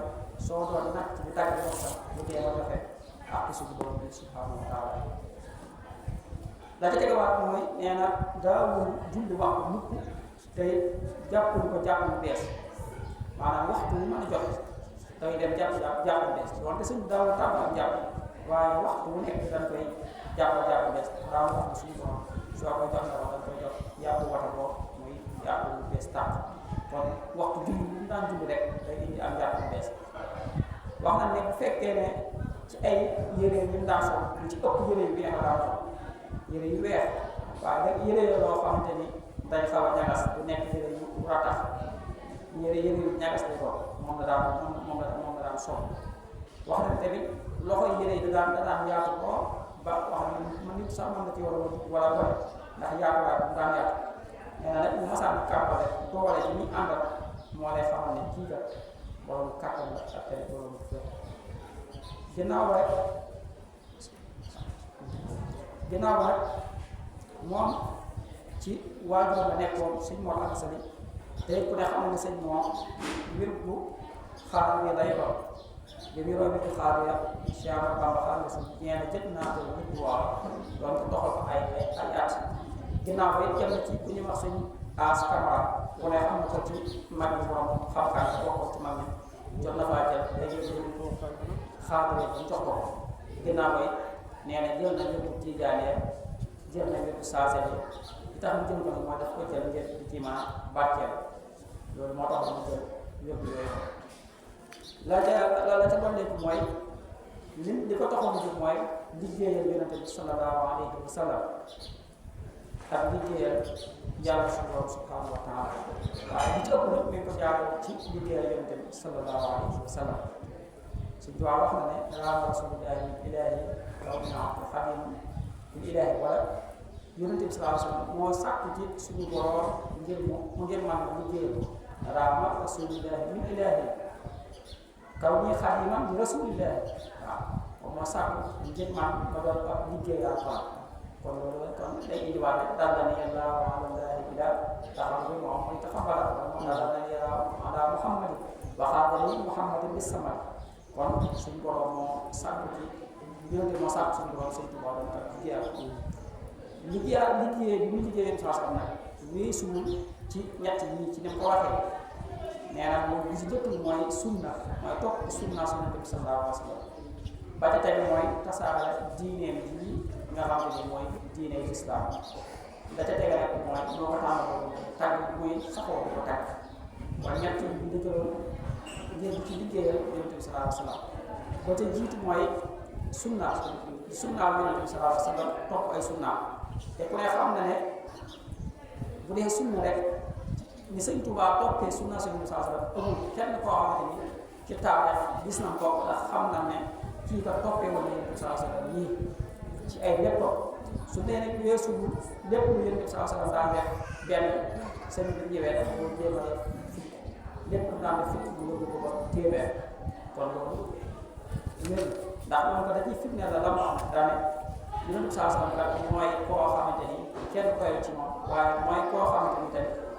soo doon natt bi tàgg wax sax bu dee ba joxe ak suñu borom bi subhanahu wa taala la ca tegawaat mooy nee na daawul julli wax ko mukk te jàppul ko jàpp bu bees maanaam waxtu bu mën a joxe day dem jàpp bu bees wante sëñ bi daawul tàmm ak jàpp waaye waxtu bu nekk dañ koy jàpp bu bees daa wax ne suñu borom soo koy jox la wax dañ koy jox yàpp wata boo muy yàpp bu bees tàmm kon waxtu julli bu ñu daan julli rek day indi am jàpp bu bees wax na ne bu fekkee ne ci ay yére yu ñu daan sol lu ci ëpp yére yu weex la daan sol yére yu weex waaye nag yére yoo xamante ni day xaw a ñagas bu nekk yére yu ratax yére yu ñagas lay doon moom la daan sol wax na tamit loxo yére yi da daan yaatu ko ba wax na man nit sax mën na ci war a boole ndax yaatuwaay bu mu daan yaatu nee na nag bu masaan kàmbale doole ji muy àndal moo lay xamal ne kii kat borom kàttan la ak tey borom ginnaaw rek moom ci waajur la nekkoon sëñ Mor Anta Sali tey ku ne xam ne sëñ moom mbir bu xaar bi lay doon bi mu roy bi xaar ya Cheikh Ahmadou Bamba xam ne si ñeena jët naa ko nit bu waaw doon ko doxal ko ay at ginnaaw ba it jëm ci ku ñuy wax sëñ As Camara ku ne xam ko ci mag bi borom xam-xam bokk ci mag ñi jot na faa jël day jël xaar bi jox ko ginnaaw ba it nee na jël na ñëpp tiijaanee jël na ñëpp saase bi li tax mu jël ko nag mooy daf ko jël ngir di ci mën a barkeel loolu moo tax mu jël yëpp yooyu la ca doon lépp mooy li ko taxoon a jóg mooy liggéeyal yonente bi sallallahu alayhi wa sallam ak liggéeyal yàlla suñu borom subhanahu wa taala waaye li ci ëpp nag mi ngi ko jaarale ci liggéeyal yonente bi sallallahu alayhi wa sallam si duwaa wax na ne raama rasulillahi min ilahi aw min abdul xadim min ilahi wala yonente bi sallallahu alayhi wa sallam moo sàkk ci suñu borom ngir mu ngir man liggéeyal raama rasulillahi min ilahi kaw ñi xadiman li rasulillahi waaw moom moo sàkk ngir man ma doon ab liggéeyal kon loolu kon day indiwaat rek daal na yàlla wa alallahi bila taxaw bi moom mooy taxabala moom daal na yàlla ala muhammadi waxaadani muhammadin bis samad kon suñu borom moo sàkk ci yonte moo sàkk suñu borom sëñ Tuubaa doon ak liggéey bi mu liggéeyee saa sam nag weesuwul ci ñett yi ci ni ko waxee nee na moom bi si jëkk mooy sunna mooy topp sunna su Yonent bi sallallahu alayhi wa sallam ba ca tey mooy tasaare diineem ji nga xam ne mooy diine islam da ca tege rek mooy moo ko tàmbalee tàgg muy saxoo di ko tàgg kon ñett yi ñu dëgëroon ngir ci liggéeyal Yonent bi sallallahu alayhi wa sallam ba ca jiitu mooy sunna Yonent bi sallallahu alayhi wa sallam topp ay sunna te ku ne xam na ne bu dee sunna rek ni sëñ Tuubaa toppee sunna si Yonent bi sallallahu alayhi wa sallam amul kenn koo xamante ni ci taarix gis nañ ko ndax xam na ne kii ka toppee woon Yonent bi sallallahu alayhi wa sallam nii ci ay lépp su dee nag weesu lépp lu Yonent bi sallallahu alayhi wa sallam daan def benn sëñ bi ñëwee def ko jéem a def lépp lu daan def fukk bu yóbbu ko ba téeméer kon loolu wér ndax moom ko da ciy firndeel la mu am daane Yonent bi sallallahu alayhi wa sallam mooy koo xamante ni kenn koyal ci moom waaye mooy koo xamante ni tamit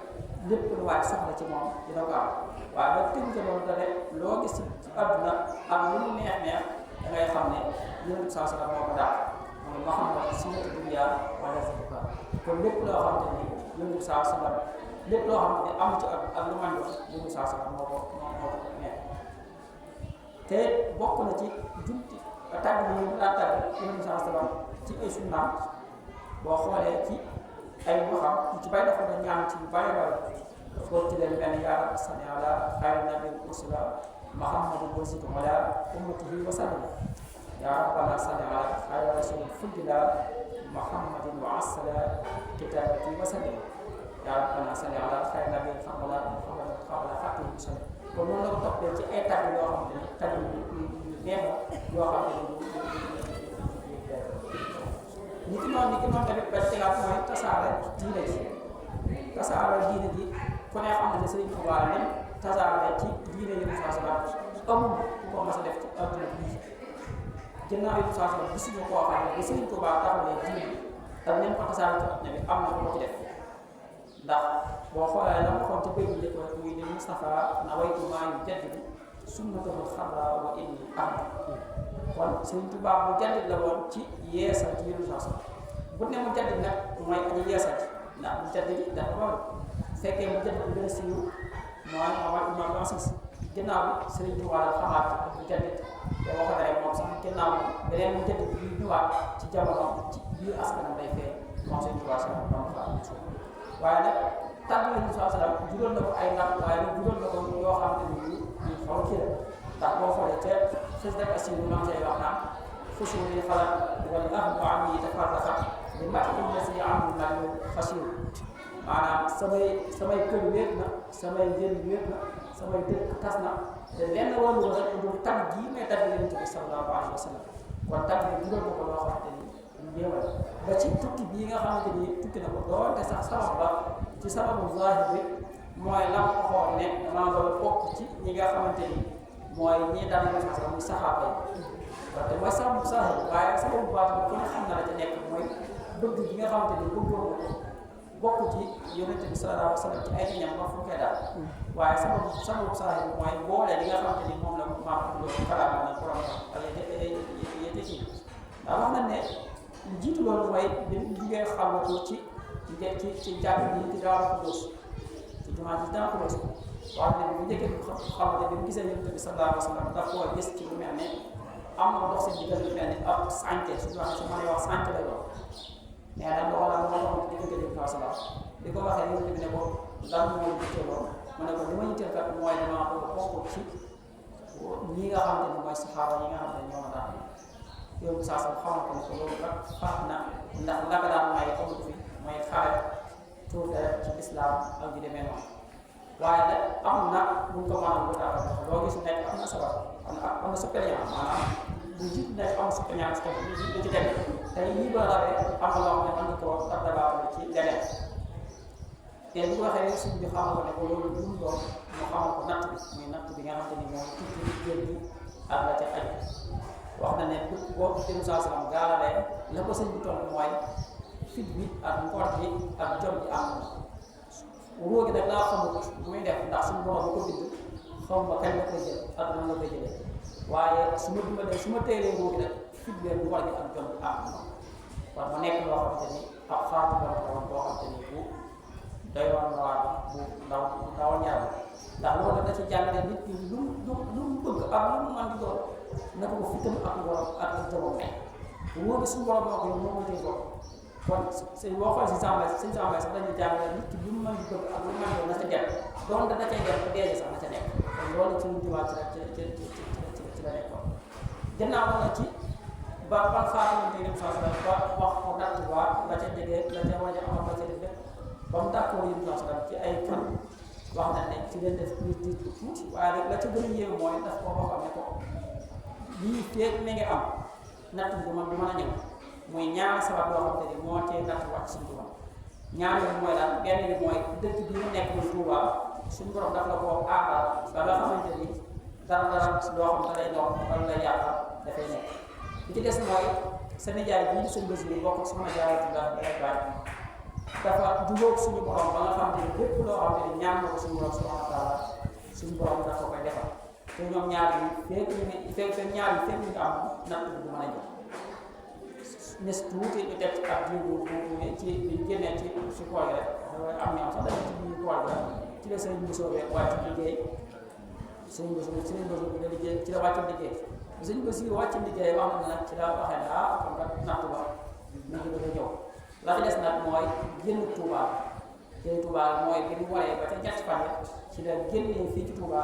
lépp lu waay soxla ci moom dina ko am waaye ba tënk loolu da rek loo gis ci àdduna ak lu mu neex neex da ngay xam ne Yonent bi sallallahu alayhi wa sallam moo ko daal mooy ma xam ne sunnatu dunya wala zikra kon lépp loo xamante ni Yonent bi sallallahu alayhi wa sallam lépp loo xamante ni amu ci ak lu man doon Yonent bi sallallahu alayhi wa sallam moo ko neex te bokk na ci junti tàgg yi mu daan tàgg Yonent bi sallallahu alayhi wa sallam ci ay sunnaam boo xoolee ci ay waxam ci bay dafa doon ñaan ci yu bari bari foofu ci leen benn yaa rabbi salli ala xayri nabiyyin ursila muhammadin wasitu ala ummatihi wa sallam yaa rabbana salli ala xayri rasulin fuddila muhammadin wa asala kitabati wa sallam yaa rabbana salli ala xayri nabiyyin faqala muhammadin qabla fatihi wa sallam kon noonu la ko toppee ci ay tàgg yoo xamante ni tàgg yu neex yoo xamante ni ki noonu tamit ba tegaat mooy tasaare diine ji ku ne xam ne Sëriñ Tuubaa ne tasaare ci diine yi saa salaam amul ku ko mas a def ci adduna bii ginnaaw yi saa salaam gisuñu koo xam ne ba Sëriñ Tuubaa taxawalee diine ak nañ ko tasaare ci adduna bi am na ku ko ci def ndax boo xoolee la ma waxoon ci béy bi njëkk rek muy ne Moustapha nawaytu maa yujaddidu sunnatahu xarraa wa inni ahmad kon Sëriñ Tuubaa bu jaddit la woon ci yeesal ci yéen saa bu ne mu jaddit nag mooy aji yeesal ndax mu jaddit dafa lool fekkee mu jaddit bu gën a siiw mooy Imam Asis ginnaaw bi Sëriñ Tuubaa la xamaat mu jaddit te waxoon rek moom sax ginnaaw beneen mu jaddit bi ñëwaat ci jamono ci biir askanam day feeñ moom Sëriñ Tuubaa sax moom fa waaye nag tàgg lañu saa salaam juróon na ko ay ndam waaye nag juróon na ko yoo xam ne ni ñu xaw kii la ndax boo xoolee ca fës def assi bi mam say wax naan fusuur yi xalaat wala ahlu am yi tafarraqa li mat inna si amul nag xasiir maanaam samay kër wéet na samay njëriñ wéet na samay dëkk tas na te lenn wàllu ko rek du tàgg gii may tàgg Yonent bi sallallahu alayhi wa sallam kon tàgg bi juróon na ko loo xamante ni jéemal ba ci tukki bii nga xamante ni tukki na ko doonte sax sabab ba ci sababu zahir bi mooy lam waxoon ne damaa doon bokk ci ñi nga xamante ni mooy ñi daan na sax muy saxaaba yi wante mooy sababu zahir waaye sababu baax bi ku ne xam na la ca nekk mooy bëgg gi nga xamante ni bëggoon na ko bokk ci yonente bi sallallahu alayhi wa sallam ci ay ñam ba fu koy daal waaye sababu zahir bi mooy boole li nga xamante ni moom la maam loolu kalaama na borom ak yete ci ndax wax na ne jiitu loolu mooy bi liggéey xalwatu ci jàpp bi ci Daaru Xudoos ci jumaa ji Daaru Xudoos wax ne bu njëkkee xalwate bi mu gisee yonente bi sallallahu alayhi wa sallam daf koo gis ci lu mel ne am na dox seen diggante lu mel ne ab sànke suñu waxee su ma nee wax sànke lay doon mais nag loola moo taxoon diggante bi sallam di ko waxee yonente bi ne ko lan moo yitteeloon mu ne ko li ma yitteel kat mooy damaa ko bokk ci ñi nga xamante ni mooy saxaaba yi nga xam ne ñoo ma daan yow saa sam xamal ko ne ko loolu kat faat na ndax la nga daan may xamatu fi mooy xare tuur deret ci lislaam ak di demee noonu waaye nag am na buñ ko maanaam bu tax loo gis nekk am na sabab am na suppléant maanaam bu jiitu nekk am suppléant ci lu ci dem tey lii ba rawee am na loo xam ne mën nga koo tax dabaatale ci leneen te bu ko waxee suñ bi xamal ko ne ko loolu lu mu doon mu xamal ko natt bi muy natt bi nga xamante ni moom tukki géej gi ak la ca aju wax na ne boo dem saa salaam gaaralee la ko sëñ bi toll mooy fit bi ak ngor bi ak jom bi am na wóor gi nag laa xamut bu muy def ndax suñu borom bu ko bind xaw ma kañ la koy jël ak nan la koy jëlee waaye su ma teelee wóor gi nag fit bi ngor bi ak jom bi am na kon ma nekk loo xamante ni ab xaatu la woon boo xamante ni bu doy woon waar bu ndaw ñaar ndax loolu da ci jàngale nit ki lu mu bëgg ak lu mu mën di doon na ko fitam ak ngorom ak jomam wóor gi suñu borom moo ko moo ko tey kon sëñ boo xoolee si sàmm sax dañuy jàngale nit ki lu mu mën di bëgg ak lu mu mën di doon na ca dem doon da cay dem ba dee sax na ca nekk kon loolu ci lu diwaat ci la nekkoon gannaaw na ci ba ban faamante dem saa ba wax ko natt waa la ca jegee la ca waja amal la ca def lépp ba mu d'accord yi saa sallam ci ay kan wax na ne ci leen def nit di tuuti waaye rek la ca gën a yéew mooy daf ko waxoon ne ko lii feeg mi ngi am natt bu man du mën a ñëw muy ñaari sabab yoo xamante ni moo tee natt wàcc suñu Tuuba ñaar yooyu mooy daal benn bi mooy dëkk bi ñu nekk muy Tuuba suñu borom daf la koo aaral ba nga xamante ni dara loo xam ne day doon wala lay yàqal dafay nekk li ci des mooy sa nijaay bii suñu bés bi bokk soxna Jaaratullaah day baay dafa jubóog suñu borom ba nga xamante ni lépp loo xamante ni ñaan na ko suñu borom subhaanahu wa taala suñu borom dafa koy defal te ñoom ñaar yi feeg ñaar yi feeg ñu am natt bi du mën a ñëw nes tuuti ñu teg ci ab jiw bu ci biñ génnee ci kool yi rek am ñoom sax dañu ci biir kool bi ci la sëriñ Bousso bi wàcc liggéey sëriñ Bousso bi la liggéey ci la wàcc liggéey sëriñ Bousso bi wàcc liggéey wax na nag ci la waxee ne kon kat natt ba ñu ngi bëgg a ñëw la ci des nag mooy génn Touba mooy bi mu waree ba ca ñetti fan ci la génnee fii ci Touba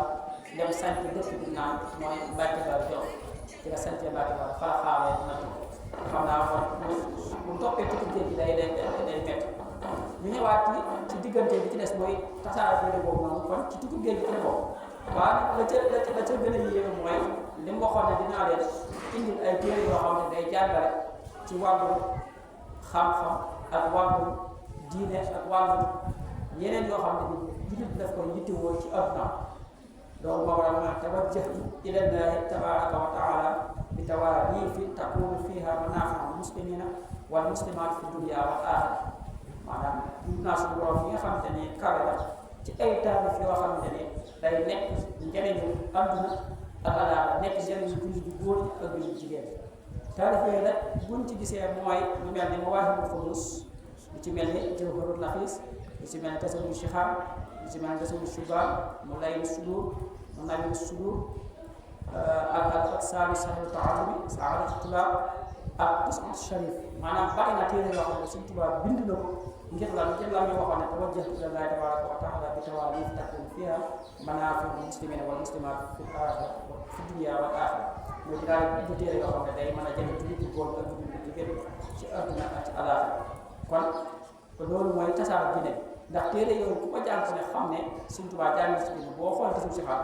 dem sant dëkk bi naan mooy Mbacke Ba Jolof ci la sant Mbacke Ba fa xaaree natt xam naa kon bu toppee tukki géej gi day métti ñu ñëwaat ci diggante bi ci des mooy tasaare bi boobu noonu kon ci tukki géej gi ci la bokk waaye la ca gën a yéeme mooy li mu waxoon ne dinaa leen indil ay téere yoo xam ne day jàngale ci wàllu xam-xam ak wàllu diine ak wàllu yeneen yoo xam ne ni jullit daf koy yittewoo ci adduna donc moo waral ma tawajjahtu ila llahi tabaraka wa taala bi tawaarifi takunu fiha manaafi'u muslimina wal muslimaat fi dunya wal aaxira maanaam dugg naa suñu borom yi nga xamante ne kawe la ci ay taalif yoo xamante ne day nekk njëriñu adduna ak alaaxira nekk njëriñu jullit bu góor ñi ak jullit jigéen taalif yooyu nag buñ ci gisee mooy lu mel ni Mawaahibul Quddus lu ci mel ni Jawharul Nafiis lu ci mel ni Tasawwudu Shixaar lu ci mel ni Tasawwudu Shubaan mu Laylu Suduur mu Nawiru Suduur ak saabi saxiihu taallumi saadatu tulaab ak Tus'atu Sharif maanaam bari na téere yoo xam ne Sëñ Tuubaa bind na ko ngir lan ñu waxoon ne tawajjahtu ila llaahi tabaaraka wa taala bi tawaariif takunu fiihaa manaafi'u muslimiina wal muslimaat fi dunya wal aaxira mooy daal di téere yoo xam ne day mën a jënd jullit bu góor ak jullit bu jigéen ci adduna ak ci alaaxira kon loolu mooy tasaare diine ndax téere yooyu ku ko jàng ne xam ne Sëñ Tuubaa jàng si diine boo xool Tasawudu Sixaar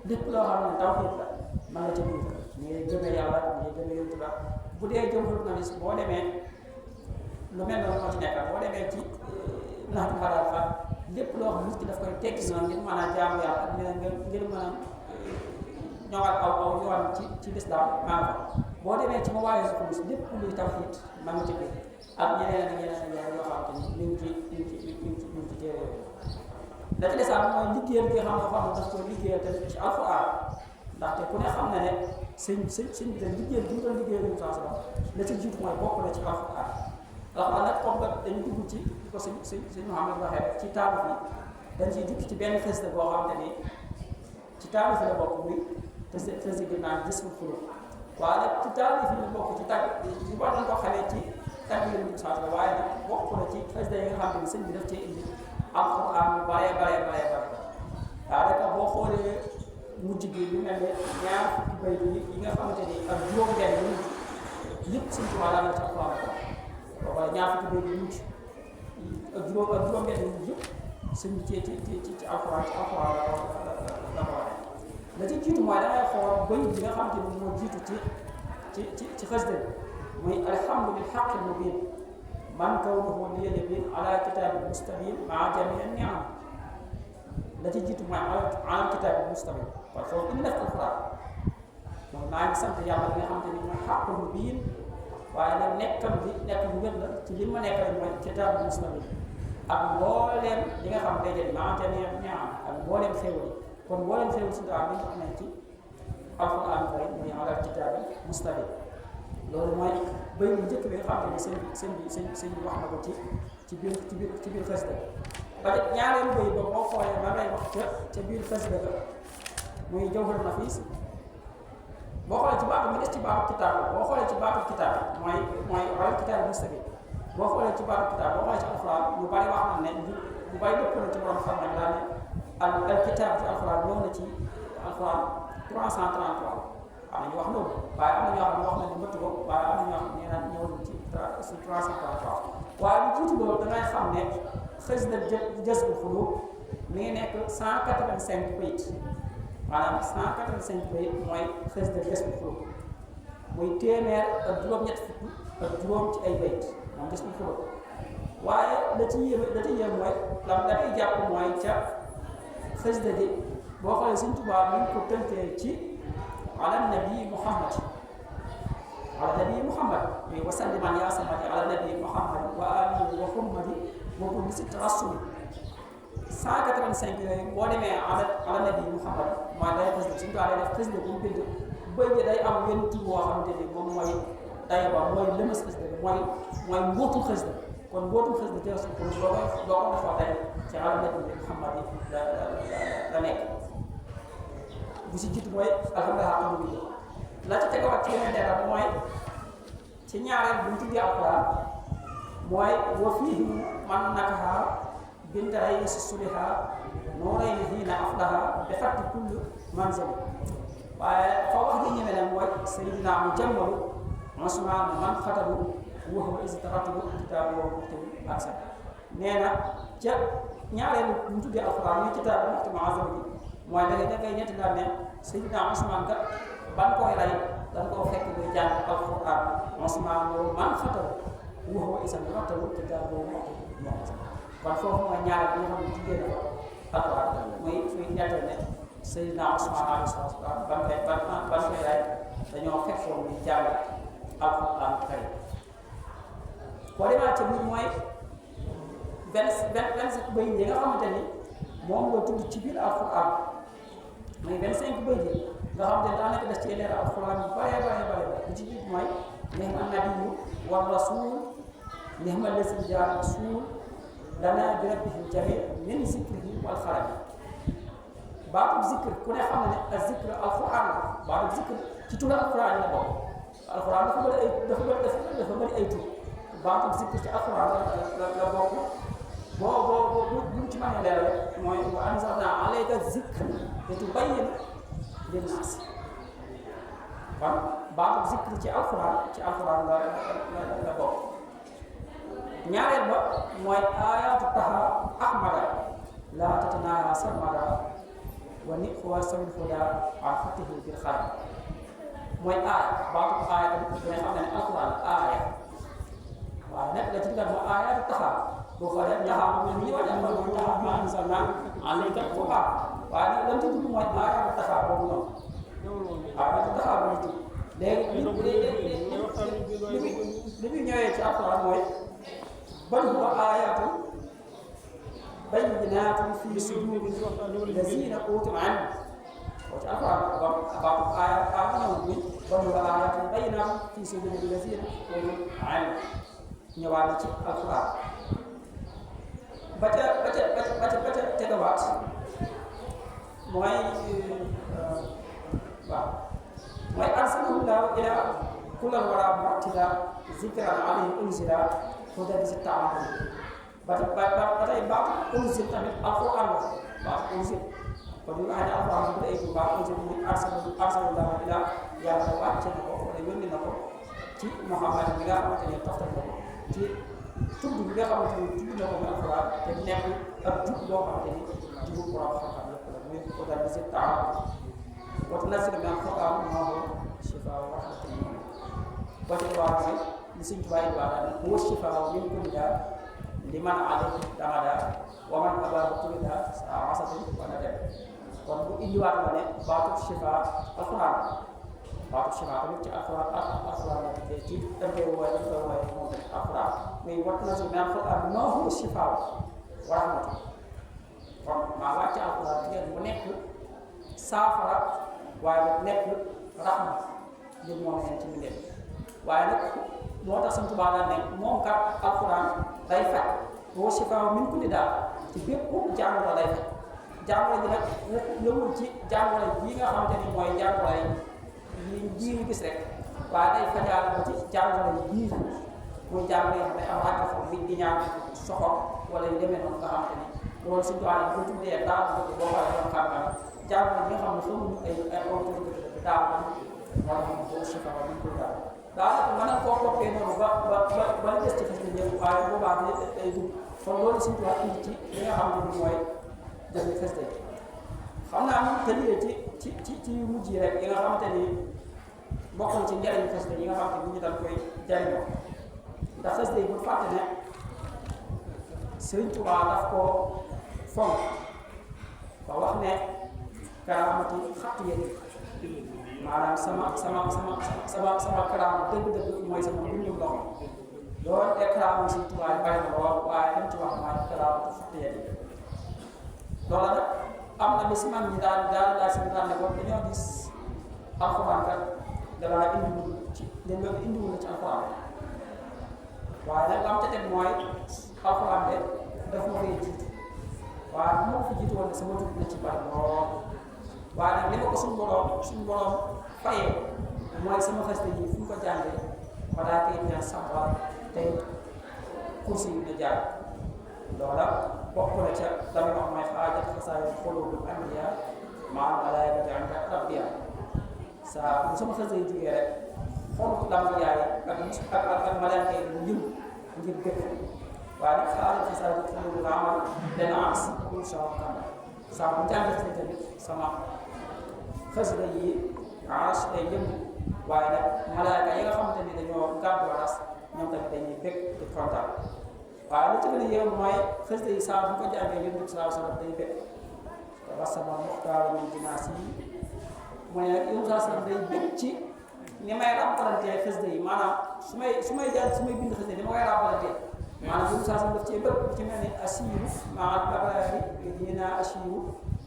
lépp loo xam ne tawhiid la mën nga ca biir ni ngay gëmee yàlla ni ngay gëmee Yonent ba bu dee jawharatul nafis boo demee lu mel noonu moo ci nekk boo demee ci nax bi xalaat fa lépp loo xam nit ki daf koy tekki noonu ngir mën a jaamu yàlla ak ngir mën a ñëwaat aw yoon ci lislaam maa nga fa boo demee ci ma waaye sa xumus lépp luy tawhiid ma nga ci biir ak ñeneen ak ñeneen yoo xamante ni ñu ngi ci téere yooyu da ci desaat mooy liggéeyal bi nga xam ne daf ko liggéeyal te ci alxuraan ndaxte ku ne xam na ne sëñ bi liggéeyal bi ñu doon liggéeyal ñu saa salaam la ci jiitu mooy bokk na ci alxuraan alxuraan nag comme que dañu dugg ci di ko sëñ Mouhamed waxee ci taalif yi dañ ciy dugg ci benn xasida boo xamante ni ci taalif la bokk muy xasida gi naan Jazbul Xuluub waaye nag ci taalif yi la bokk ci tàgg ñu war nañ ko xamee ci tàgg yi ñu saa salaam waaye nag bokk na ci xasida yi nga xam ne sëñ bi daf cee indi alxuraan bu bare daanaka boo xoolee mujj gi lu mel ne ñaar fukki bay yi nga xamante ni ak juróom-benn yu mujj yëpp suñu tubaab daal la ci alxuraan ko boo xoolee ñaar fukki bay yu mujj ak juróom-benn yu mujj yëpp suñ ci alxuraan la ko waxee la ci jiitu mooy dangay xool bay bi nga xamante ni moo jiitu ci xasida muy alhamdu lil haqqil mubiin man kawnuhu liya yabin ala kitaabil mustabiin maa jamii ni'am la ci jiitu mooy ala kitaabil mustabiin kon foofu indi def alxuraan mooy maa ngi sant yàlla bi nga xamante ni mooy haqqul mubiin waaye nag nekkam bi nekk bu wér la ci li ma nekk rek mooy kitaabil mustabiin ak mbooleem li nga xam ne day jël maa jamii ni'am ak mbooleem xéwal kon mbooleem xéwal si daal li nga xam ne ci alxuraan koy muy ala kitaabil mustabiin loolu mooy béy bu njëkk bi nga xam ne sëñ bi wax na ko ci biir xasida ba ñaareelu béy ba boo xoolee ma ngay wax ca biir xasida ga muy Jawharun Nafiis boo xoolee ci baatu mi des ci baatu kitaab boo xoolee ci baatu kitaab mooy wala kitaab mustabiin boo xoolee ci baatu kitaab boo xoolee ci alxuraan ñu bari wax na ne ñu bari dëpp na ci borom xam nañ daal ne al kitaab ci alxuraan ñëw na ci alxuraan 333 am na ñu wax loolu waaye am na ñoo xam ne wax nañ ne mëttu ko waaye am na ñoo xam ne nee naan ñëw ci 333 waaye lu jiitu loolu dangay xam ne xasida Jazbul Xuluub mi ngi nekk 185 bayit maanaam 185 bayit mooy xasida Jazbul Xuluub muy téeméer ak juróom-ñett fukk ak juróom ci ay bayit moom Jazbul Xuluub waaye la ci yéem mooy la ngay jàpp mooy ca xasida gi boo xoolee Sëñ Tuubaa mi ngi ko tënkee ci ala nabi Muhammad wa salliman ya samadi ala nabi Muhammad wa alihi wa hurmati moo ko gis rasul 185 yooyu boo demee ala nabi Muhammad mooy day xasida suñu tubaab day def xasida bu mu bind bëy bi day am wenn tur boo xamante ni moom mooy day ba mooy lëmas xasida bi mooy mbootul xasida kon mbootul xasida te su ko doo ko defoo tey ci ala nabi Muhammad yi la nekk bu si jiitu mooy alhamdulilah la ci tegawaat ci yeneen dara mooy ci ñaareel bu ñu tuddee alquran mooy wa fiihi man nakaha bintaray si suliha noorayni hiina aflaha bi fatti kulli manzili waaye fa wax ji ñeme ne mooy sayidina mu jammalu Usmaan man xatabu wa huwa istaxatubu kitaabu wa muxtamu ak sa nee na ca ñaareelu bu ñu tuddee alquran muy kitaabu muxtamu azam bi mooy da ngay ñetti daal ne Seydina Usmaan kat ban koy rey dañ koo fekk muy jàng alxuraan Usmaan loolu man xatalu wa huwa istaxatubu kitaabu wa muxtamu kon foofu mooy ñaareel bi nga xam ne jigéen na ko alxuraan muy ñetteel ne Seydina Usmaan alayhi salaatu wa salaam ban koy rey dañoo fekk foofu muy jàng alxuraan kay boo demaat ci biir mooy 27 bëy yi nga xamante ni moom nga tudd ci biir alxuraan muy 25 bëy yi nga xamante ni daanaka def ci leer alxuraan yu bare bu ci biir mooy nihma nabiyyu wa rasuul nihma llazi jaa rasuul lanaa bi rabbihim jamii min zikrihi wal xarami baatu zikr ku ne xam ne ak zikr alxuraan la baatu zikr ci tur alxuraan la bokk alxuraan dafa bëri ay tur baatu zikr ci alxuraan la bokk boo buñ ci mën a leeral rek mooy wa anzalnaa alayka zikra litubayyina linnaas kon baatu zikr ci alxuraan la bokk ñaareel ba mooy ayaatu taha ahmada laa tatanaaha sarmada wa ni xuwa sawil huda an fatihi bil xalam mooy aaya baatu aaya tamit bu ne xam ne alquran aaya waaye nag la ci digal mooy aaya du taxaw boo xoolee taxaw moom la ñuy wax dafa mooy taxaw ma anzalna alayka alquran waaye nag lan ci dugg mooy aaya du taxaw boobu noonu aaya du taxaw boobu ci léegi li muy ñëwee ci alquran mooy bal huwa aayatun bayyinaatun fii suduuri llaziina uutul ilm ci alquran baatu aaya ñëw bi bal huwa aayatun bayyinaatun fii suduuri llaziina uutul ilm ñëwaat na ci alquran ba ca tegawaat mooy waaw mooy arsalahu llaahu ilaa kullil waraa mu'tidaa zikran alayhi unzila hudan li ta'lamuun ba tey baatu unzil tamit alquran la baatu unzil kon ñu waxee ne alquran bu dee bu baax unzil muy arsalahu llaahu ilaa yàlla wàcce na ko wala yónni na ko ci Muhammad mi nga xamante ne toftal na ko ci tudd bi nga xamante ni tudd na ko muy alquran te nekk ak jub loo xamante ni jiwu borom xam-xam lépp la muy hudan li ta'lamuun وتنزل من القرآن ما هو شفاء ورحمة للمؤمنين وتقوى li Sëñ Tuubaa yi wax daal huwa shifaa min kulli daa liman alayhi damada wa man abaahu turida saa asatin wa nadab kon bu indiwaat ma ne baatu shifaa alquran baatu shifaa tamit ci alquran la dikkee ci dañ koy wooye moom tamit alquran muy wattanasi min alquran ma huwa shifaa wa rahmatu kon maa wàcc alquran diggéen bu nekk saafara waaye nag nekk rahma li moom leen ci mbindéef waaye nag moo tax Sëñ Tuubaa daal ne moom kat alquran day faj boo shifaa min kulli daa ci bépp jàngoro lay faj jàngoro ji nag yëmul ci jàngoro yi nga xamante ni mooy jàngoro yi ñu gis rek waaye day fajaale ko ci jàngoro yi biir muy jàngoro yi xam ne am rajo foofu bi di ñaan soxor wala yu demee noonu nga xamante ni loolu Sëñ Tuubaa yi ko tuddee daal boo xoolee doon xam-xam jàngoro yi nga xam ne xamuñu ay autorité daal moo tax boo shifaa min kulli daa daanaka mën na koo toppee noonu ba des ci fas yéene waaye boobaa day dugg kon loolu Sëñ Tuubaa indi ci li nga xam ne mooy jënd fas day xam naa ñu tëjee ci mujj yi rek yi nga xamante ni bokk na ci njëriñu fas day yi nga xamante ni ñu dañ koy jariñoo ndax fas day bu fàtte ne Sëñ Tuubaa daf koo fonk ba wax ne karaamati xattu yéen maanaam sama karaama dëgg-dëgg mooy sama bindum loxo loolu de karaama Sëñ Tuubaa yi bari na lool waaye dañ ci wax mooy karaamatu xattu loolu nag am na bis man ñi daal si daan ne ko dañoo gis alxuraan kat dalaa indiwul ci dañ la indiwul ci alxuraan waaye nag am ca teg mooy alxuraan de daf ma koy jiitu waaye bu ma ko fi jiitu woon sama tur na ci bari lool waaye nag li ma ko suñu borom fayee mooy sama xasida yi fu ñu ko jàngee balaa koy ñaan saxwaar tey kursi yi na jaar loola bokk na ca dama wax mooy xaajat xasaayid xuluubul anbiyaa maa malaa'ikati inda rabbihaa saa bu sama xasida yi jógee rek xolu lambiyaa yi ak malaaka yi mu yëm ngir gëpp waaye nag xaajat xasaayid xuluubul amal dana am si incha allah saa bu jàngatee tamit sama xasida yi aras day yëngu waaye nag malaaka yi nga xamante ni dañoo gàddu aras ñoom tamit dañuy bëgg di kontaan waaye li ci gën a yéem mooy xasida yi saa bu ko jàngee yëngu saa saa day bëgg wasama muxtaaru min dinaas yi mooy nag yëngu saa day bëgg ci ni may rappalantee xasida yi maanaam su may bind xasida yi ni ma koy rappalantee maanaam yëngu saa daf cee bëgg ci mel ni asiiru maa abraari dina asiiru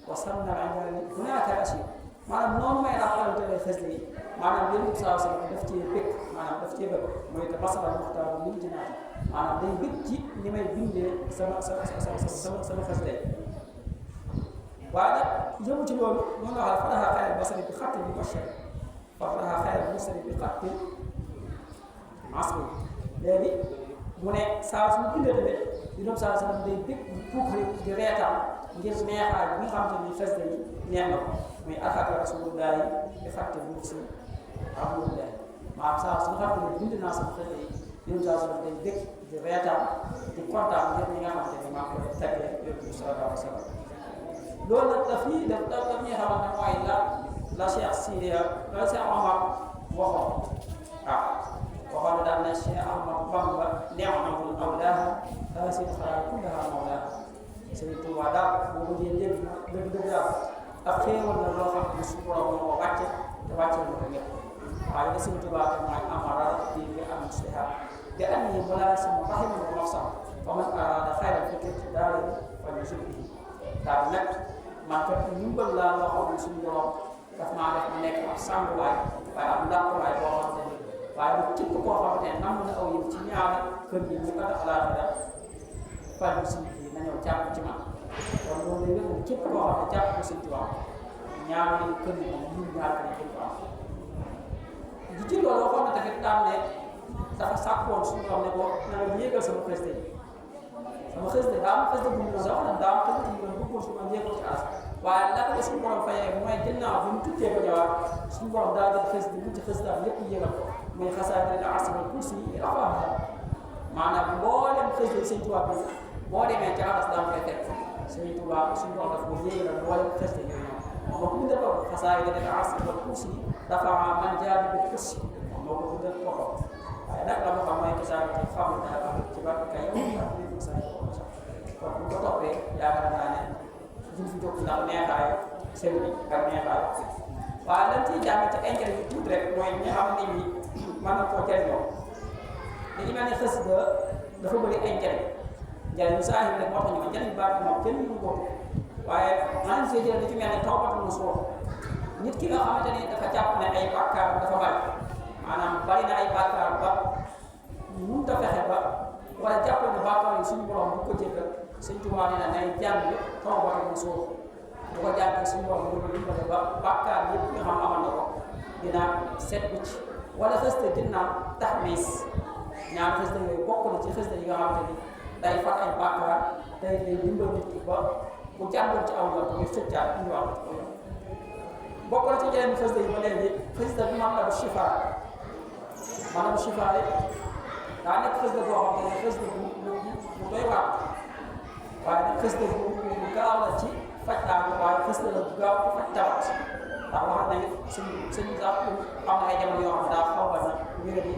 wa sanna anjani hunaaka asiiru maanaam noonu may rappalantee xasida yi maanaam yëngu saa daf cee bëgg maanaam daf cee bëgg mooy te masala muxtaaru min dinaas maanaam day bëgg ci ni may bindee sama xasida yi waaye nag yëngu ci loolu mën nga wax fataha xayral basari bi xatti bi bashar fataha xayral basari bi xatti asri léegi mu ne saa su bindee tamit yu saa su day bëgg di puukare di reetaan ngir neexaay bi nga xamante ni xasida yi neex na ko muy alxaqa rasulullahi bi xatti bi si abdullahi maanaam saa su nga xam ne bind naa sama xasida yi yu saa su day bëgg di reetaan di kontaan ngir ñi nga xamante ni maa ngi koy tàggee yonent bi sallallahu alayhi wa sallam loolu nag daf ñuy xamal ne mooy la Cheikh Sidiya la Cheikh Omar waxoon waxoon na daal ne Cheikh Ahmadou Bamba ni'matul awlaaha haasi xaraa kullaha mawlaaha Sëriñ Tuubaa daal boo bëggee dégg dëgg daal ak xéewal la loo xam ne suñu borom moo ko wàcce te wàcceel na ko ñëpp waaye li Sëriñ Tuubaa te mooy amara di bi am siha bi am ni balaa sama raxima ko nafsam fa man araada xayran fikir daal fa ñu subbi daal nag man kat ndimbal laa loo xam ne suñu borom daf maa def mu nekk ab sànguwaay waaye ab ndàmpawaay boo xamante ni waaye nag képp koo xamante ne nam na aw yëpp ci ñaari kër gi ñu ko def alaxira faju si na ñëw jàpp ci man kon loolu lay wér képp koo xam ne jàpp ko Sëriñ Tuubaa ñaari kër gi moom ñun ñaar kër yi ko am di ci loolu xam ne tamit daan ne dafa sàkkoon suñu xam ne ko na nga yéegal sama xëste yi sama xëste daa am xëste bu ñu doon wax daa am xëste bu ñu doon bëggoon su ma yéegal ci as waaye naka la suñu borom fayee mooy ginnaaw bi mu tukkee ba ñëwaat suñu borom daa jël xëste bu ci xëste daal yépp yéegal ko muy xasaay la asmal kursi rafaha maanaam mboolem xëste yi Sëriñ Tuubaa bi boo demee ci aras daa koy fekk Sëriñ Tuubaa suñu borom daf ko yéegal mboolem xëste yooyu noonu moo ko bindal ko xasaay la asmal kursi rafaha man jaabi bi kursi moo ko bindal ko waaye nag la ma xam mooy xasaay ci xam naa ci barke kay kon bu ko toppee yaakaar naa ne duñ fi jóg ndax neexaayu sëñ bi ak neexaayu waaye lan ciy jàng ci intérêt yu tuuti rek mooy ñi xam nit ñi mën na koo jëriñoo dañu mel ne xës ba dafa bëri ay njëriñ njëriñu saa yi rek moo tax ñu ko njëriñ baax moom kenn mënu ko waaye maanaam see jël li ci mel ne tawbatul nasuux nit ki nga xamante ni dafa jàpp ne ay bàkkaar dafa bari maanaam bari na ay bàkkaar ba mënut a fexe ba wala jàpp ne bàkkaar yi suñu borom bu ko jéggal Sëriñ Tuubaa nee na nay jàng tawbatul nasuux bu ko jàngee suñu borom bu ko dimbale ba bàkkaar yëpp nga xam amal na ko dina set wicc wala xëste ginnaaw taxmiis ñaar xëste yooyu bokk na ci xëste yi nga xamante ni day fat ay bàkkaar day dimbal nit ki ba bu jàngoon ci aw yoon muy xëccaat indiwaat ko ci aw yoon bokk na ci yeneen xëste yi ba léegi xëste bi maanaam shifaa yi daa nekk xëste boo xam ne xëste bu doy waar waaye nag xëste bu gaaw la ci faj daal waaye xëste la bu gaaw faj tawat ndax wax nañu suñu sax am na ay jamono yoo xam ne daa xaw a nag wér di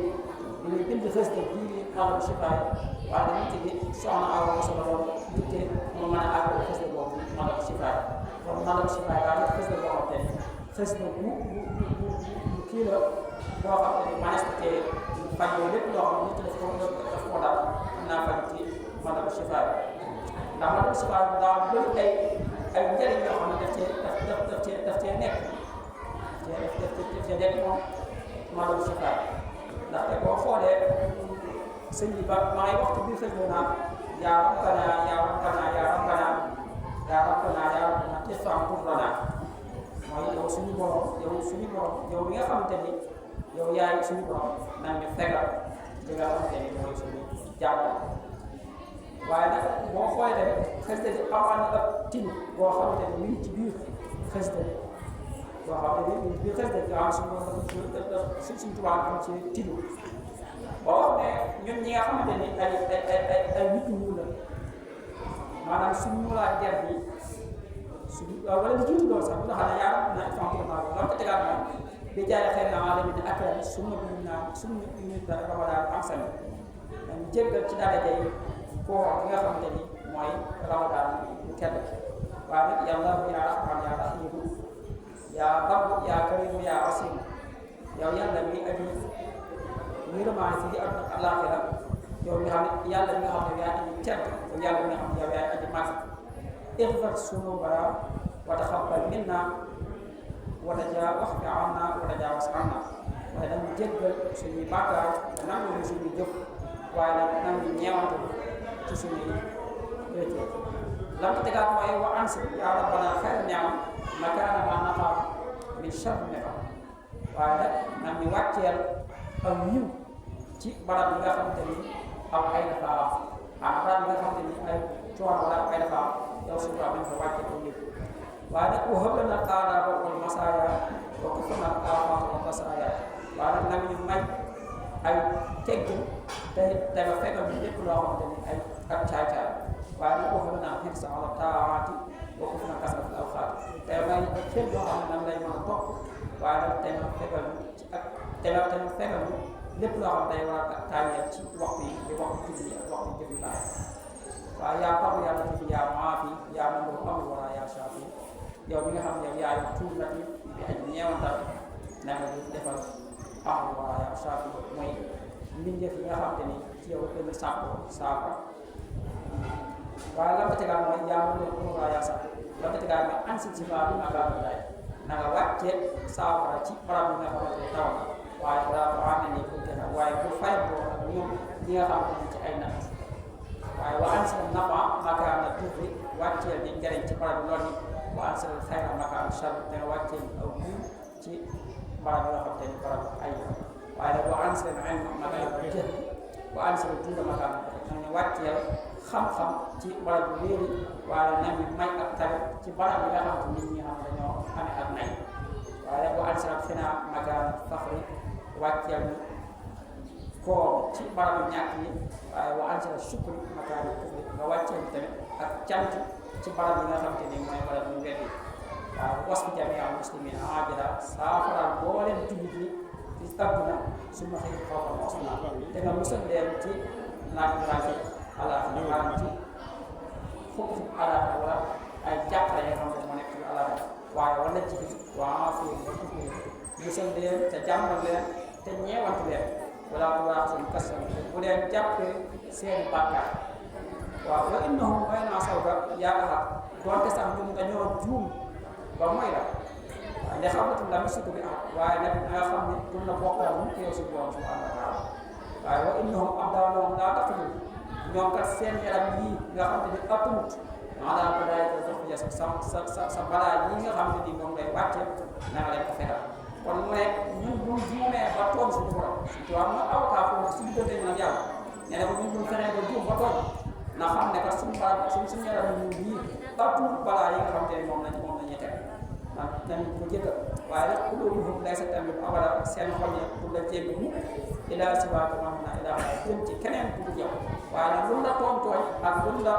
ñuy bind xëste bii di maanaam shifaa yi waaye dañuy tëjee soxna Awa Bousso la doon dikkee mu mën a àggal xëste boobu maanaam shifaa yi kon maanaam shifaa yi daal nekk xëste boo xam te ne xëste bu kii la boo xam ne manees na cee faj yooyu lépp loo xam ne nit daf ko daal mën naa faj ci maanaam shifaa yi ndax maanaam shifaa yi daa bëri ay njëriñ yoo xam ne daf cee nekk daf cee nekk moom maanaam shifaa yi ndaxte boo xoolee sëñ bi ba maa ngi wax ci biir xëy na yaa rabbana yaa rabbana yaa rabbana yaa rabbana yaa rabbana isfah durrana mooy yow suñu borom yow mi nga xamante ni yow yaay suñu borom naan ñu fegal li nga xamante ni mooy suñu jàmm waaye nag boo xoolee tamit xëste bi amaan na ab tin boo xamante ni mi ngi ci biir xëste bi boo xam ne mi ngi ci biir xëste bi nga xam suñu tubaab am ci tinu boo wax ne ñun ñi nga xamante ni ay nit ñu ñuul la maanaam suñu ñuulaa der bi suñu wala li jiitu loolu sax bu nga xam ne yaa na effectivement loolu ko tegaat moom bi jaay xëy na maa demee ne akram sunna bu ñu naan sunna bu ñu naan ramadaan am sami dañu jéggal ci daraja yi koo ki nga xamante ni mooy ramadaan bu tedd waaye nag yàlla yaa rahmaan yaa rahiim yaa barru yaa kariim yaa asiim yow yàlla mi aji yërmaane fii ak àllaaxira yow mi xam ne yàlla mi nga xam ne yaa aji tedd yow yàlla mi nga xam ne yow yaa aji màgg اغفر ذنوبنا وتقبل منا واعف عنا وتجاوز عنا waaye nag ñu jéggal suñuy bàkkaar te nangu suñuy jëf waaye nag nangu ñeewantu ci suñuy rëcc lam ko tegaat mooy wa ansib yaa rabbana xayra ni'am makaana ma naxaaf min sharri ni'am waaye nag nag ñu wàcceel aw yiw ci barab yi nga xamante ni aw ay dafa am barab yi nga xamante ni ay coono wala ay dafa am yow suñu ko amee nga wàcce ko yëpp waaye nag wa hab lana al-aadaaba wal masaaya wa kufna al-aafaat wal masaaya waaye nag nag ñu may ay teggin te nga fekkal ñu lépp loo xamante ni ay ak caay-caay waaye nag wa hab lana al-hirsa ala taa'aati wa kufna kasrata al-awqaat te may xel yoo xam ne nan lay mën a topp waaye nag te nga fekkal ci ak te nga fegal lépp loo xam day war a tànneel ci waxtu yi di waxtu julli yi ak waxtu jëf yi laay waaye yaa baax yàlla ci yaa maafi yaa man boobu amul wala yaa saafi yow mi nga xam ne yaay tuur na bi ay ñeewantal na nga defal amul wala yaa saafi mooy mbindeef yi nga xam te ni ci yow gën a sàkkoo saafara waaye la ko tegaat mooy yaa man boobu amul wala yaa saafi la ko tegaat mooy ansit si faa bi nga xam ne na nga wàccee saafara ci barab bi nga xamante ne taw na waaye balaa ko xam ne nii pour tegal waaye bu fay boo ak ñoom ñi nga xamante ni ci ay natt waaye wa ansal nafa makaana tuuti wàcceel ni njëriñ ci barab bi lool ni wa ansal xayra makaana shar te nga wàcceel aw yiw ci barab yoo xam te ni barab ay waaye nag wa ansal ilma makaana jël wa ansal juuda makaana na nga wàcceel xam-xam ci barab bu wéeri waaye na nga may ak tamit ci barab yi nga xam te nit ñi xam dañoo amee ak nay waaye nag wa ansal fina makaana faxri wàcceel ni koom ci barabu ñàkk yi waaye wa ansala sukkur makaani kufri nga wàcceel tamit ak cant ci barab yi nga xam te ni mooy barab yu weddi waaw wasfi jami al muslimin ajila saafara boo leen jullit yi ci àdduna su ma xëy xawal osna te nga musal leen ci naaj rafi alaaka maanaam ci fukk alaaka wala ay jàppale yoo xam ne moo nekk ci alaaka waaye wala ci waa fi musal leen te jàmmal leen te ñeewant leen wala tuwaaxum kasam bu leen jàppee seeni bàkkaar waaw wa innahum way naa sawga yaa axat doonte sax ñun dañoo juum ba mooy la waaye nde xamatul la misitu bi axat waaye nag nga xam ne pour na bokkal mu teew si borom subhanahu wa taala waaye wa innahum abdaanohum laa taqulu ñoom kat seen yaram yii nga xam ne ni attumut maanaam ko daay ko jox ja sa balaa yi nga xam ne ni moom ngay wàcce na nga leen ko fekkal kon mu ne ñun bu juumee ba toog suñu borom surtout am na avocat foofu su diggante ñu nag yàlla nee na ko ñun bu fexee ba juum ba toog na xam ne kat suñu barab suñu yaram ñu yii partout balaa yi nga xam te ne moom lañuy teg nañ ko jëkkal waaye nag ku loolu foofu lay sa tamit abada seen xol yi pour la jéggi mu ilaa siwaaka man na ilaa jëm ci keneen ku dul yow waaye nag lu la tooñ ak lu la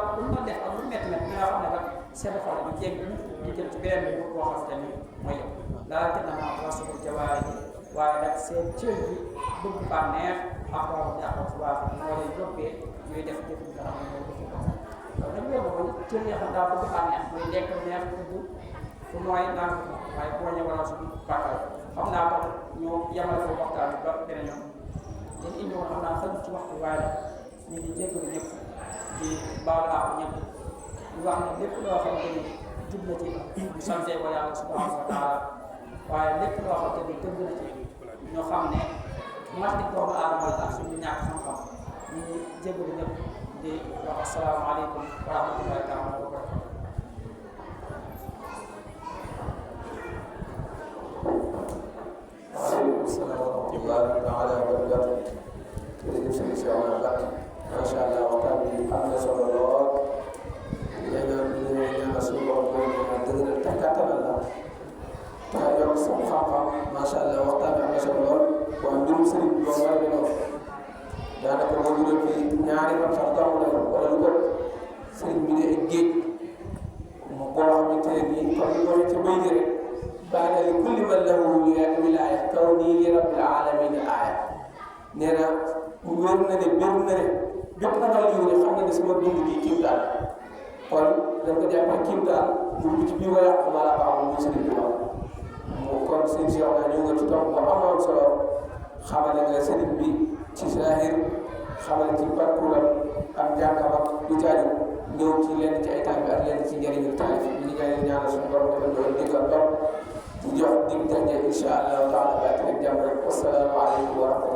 def ak lu metti nag nga xam ne kat seen xol yi jéggi ñu jëm ci beneen bi boo xam te ni mooy yow daal te na ma wasulu jawaari yi waaye nag seen cër bi bëgg bànneex ak waaw jàppal subaa fi moo lay yóbbee ñuy def jëf yi nga xam ne mooy defi ko donc dañu yóbbu ko cër yoo xam daa bëgg bànneex muy lekk neex bëgg fu nooy naan waaye boo ñëwaral suñu bàkkal xam naa ko ñu yemale ko waxtaan bi ba beneen yoon dañ indi woon xam naa xëy ci waxtu waaye ñu ngi jéggalu ñëpp di baal àq ñëpp di wax ne lépp loo xam ne jub na ci ñu sante ko yàlla subhanahu wa taala waaye lépp loo xam ne dëgg na ci ñoo xam ne mat di doomu aadama la tax suñu ñàkk xam-xam ñu ngi jéggalu ñëpp di wax asalaamaaleykum wa rahmatullahi taala wa barakatuh waaleykum salaam wa rahmatullahi taala wa barakatuh jërëjëf sëñ Cheikh Omar Mbacké macha allah waxtaan bi am na solo lool nee na ñu ñaanal suñu borom boobu dëgëral te kattanal la te yokk sa xam-xam macha allah waxtaan bi am na solo lool waaye mbirum sëriñ bi moom war na lool daanaka boo dugal fi ñaari fan sax taxu la wala lu ko sëriñ bi de géej mu boo xamante ne nii comme ni ko waxee ci bay gi rek baana li kulli man lahu wilaaya kaw nii li rabbil alamin aaya nee na mu wér na ne bér na ne bépp ragal yu ne xam nga ne sama dund gi kiimtaan kon dañ ko jàppee kiimtaan mu dugg ci biir wala amala baaxul muy sëriñ bi wax mu kon sëriñ si wax naa ñëw nga ci tomb bu amoon solo xamale nga sëriñ bi ci zahir xamale ci parcours am njàngam ak lu jaaju ñëw ci lenn ci ay taalibe ak lenn ci njëriñu taalif ñu ngi ñaanal suñu borom dafa doon déggal borom di jox dig daje incha allahu taala ba ak jàmm rek wassalaamu aleykum wa rahmatulah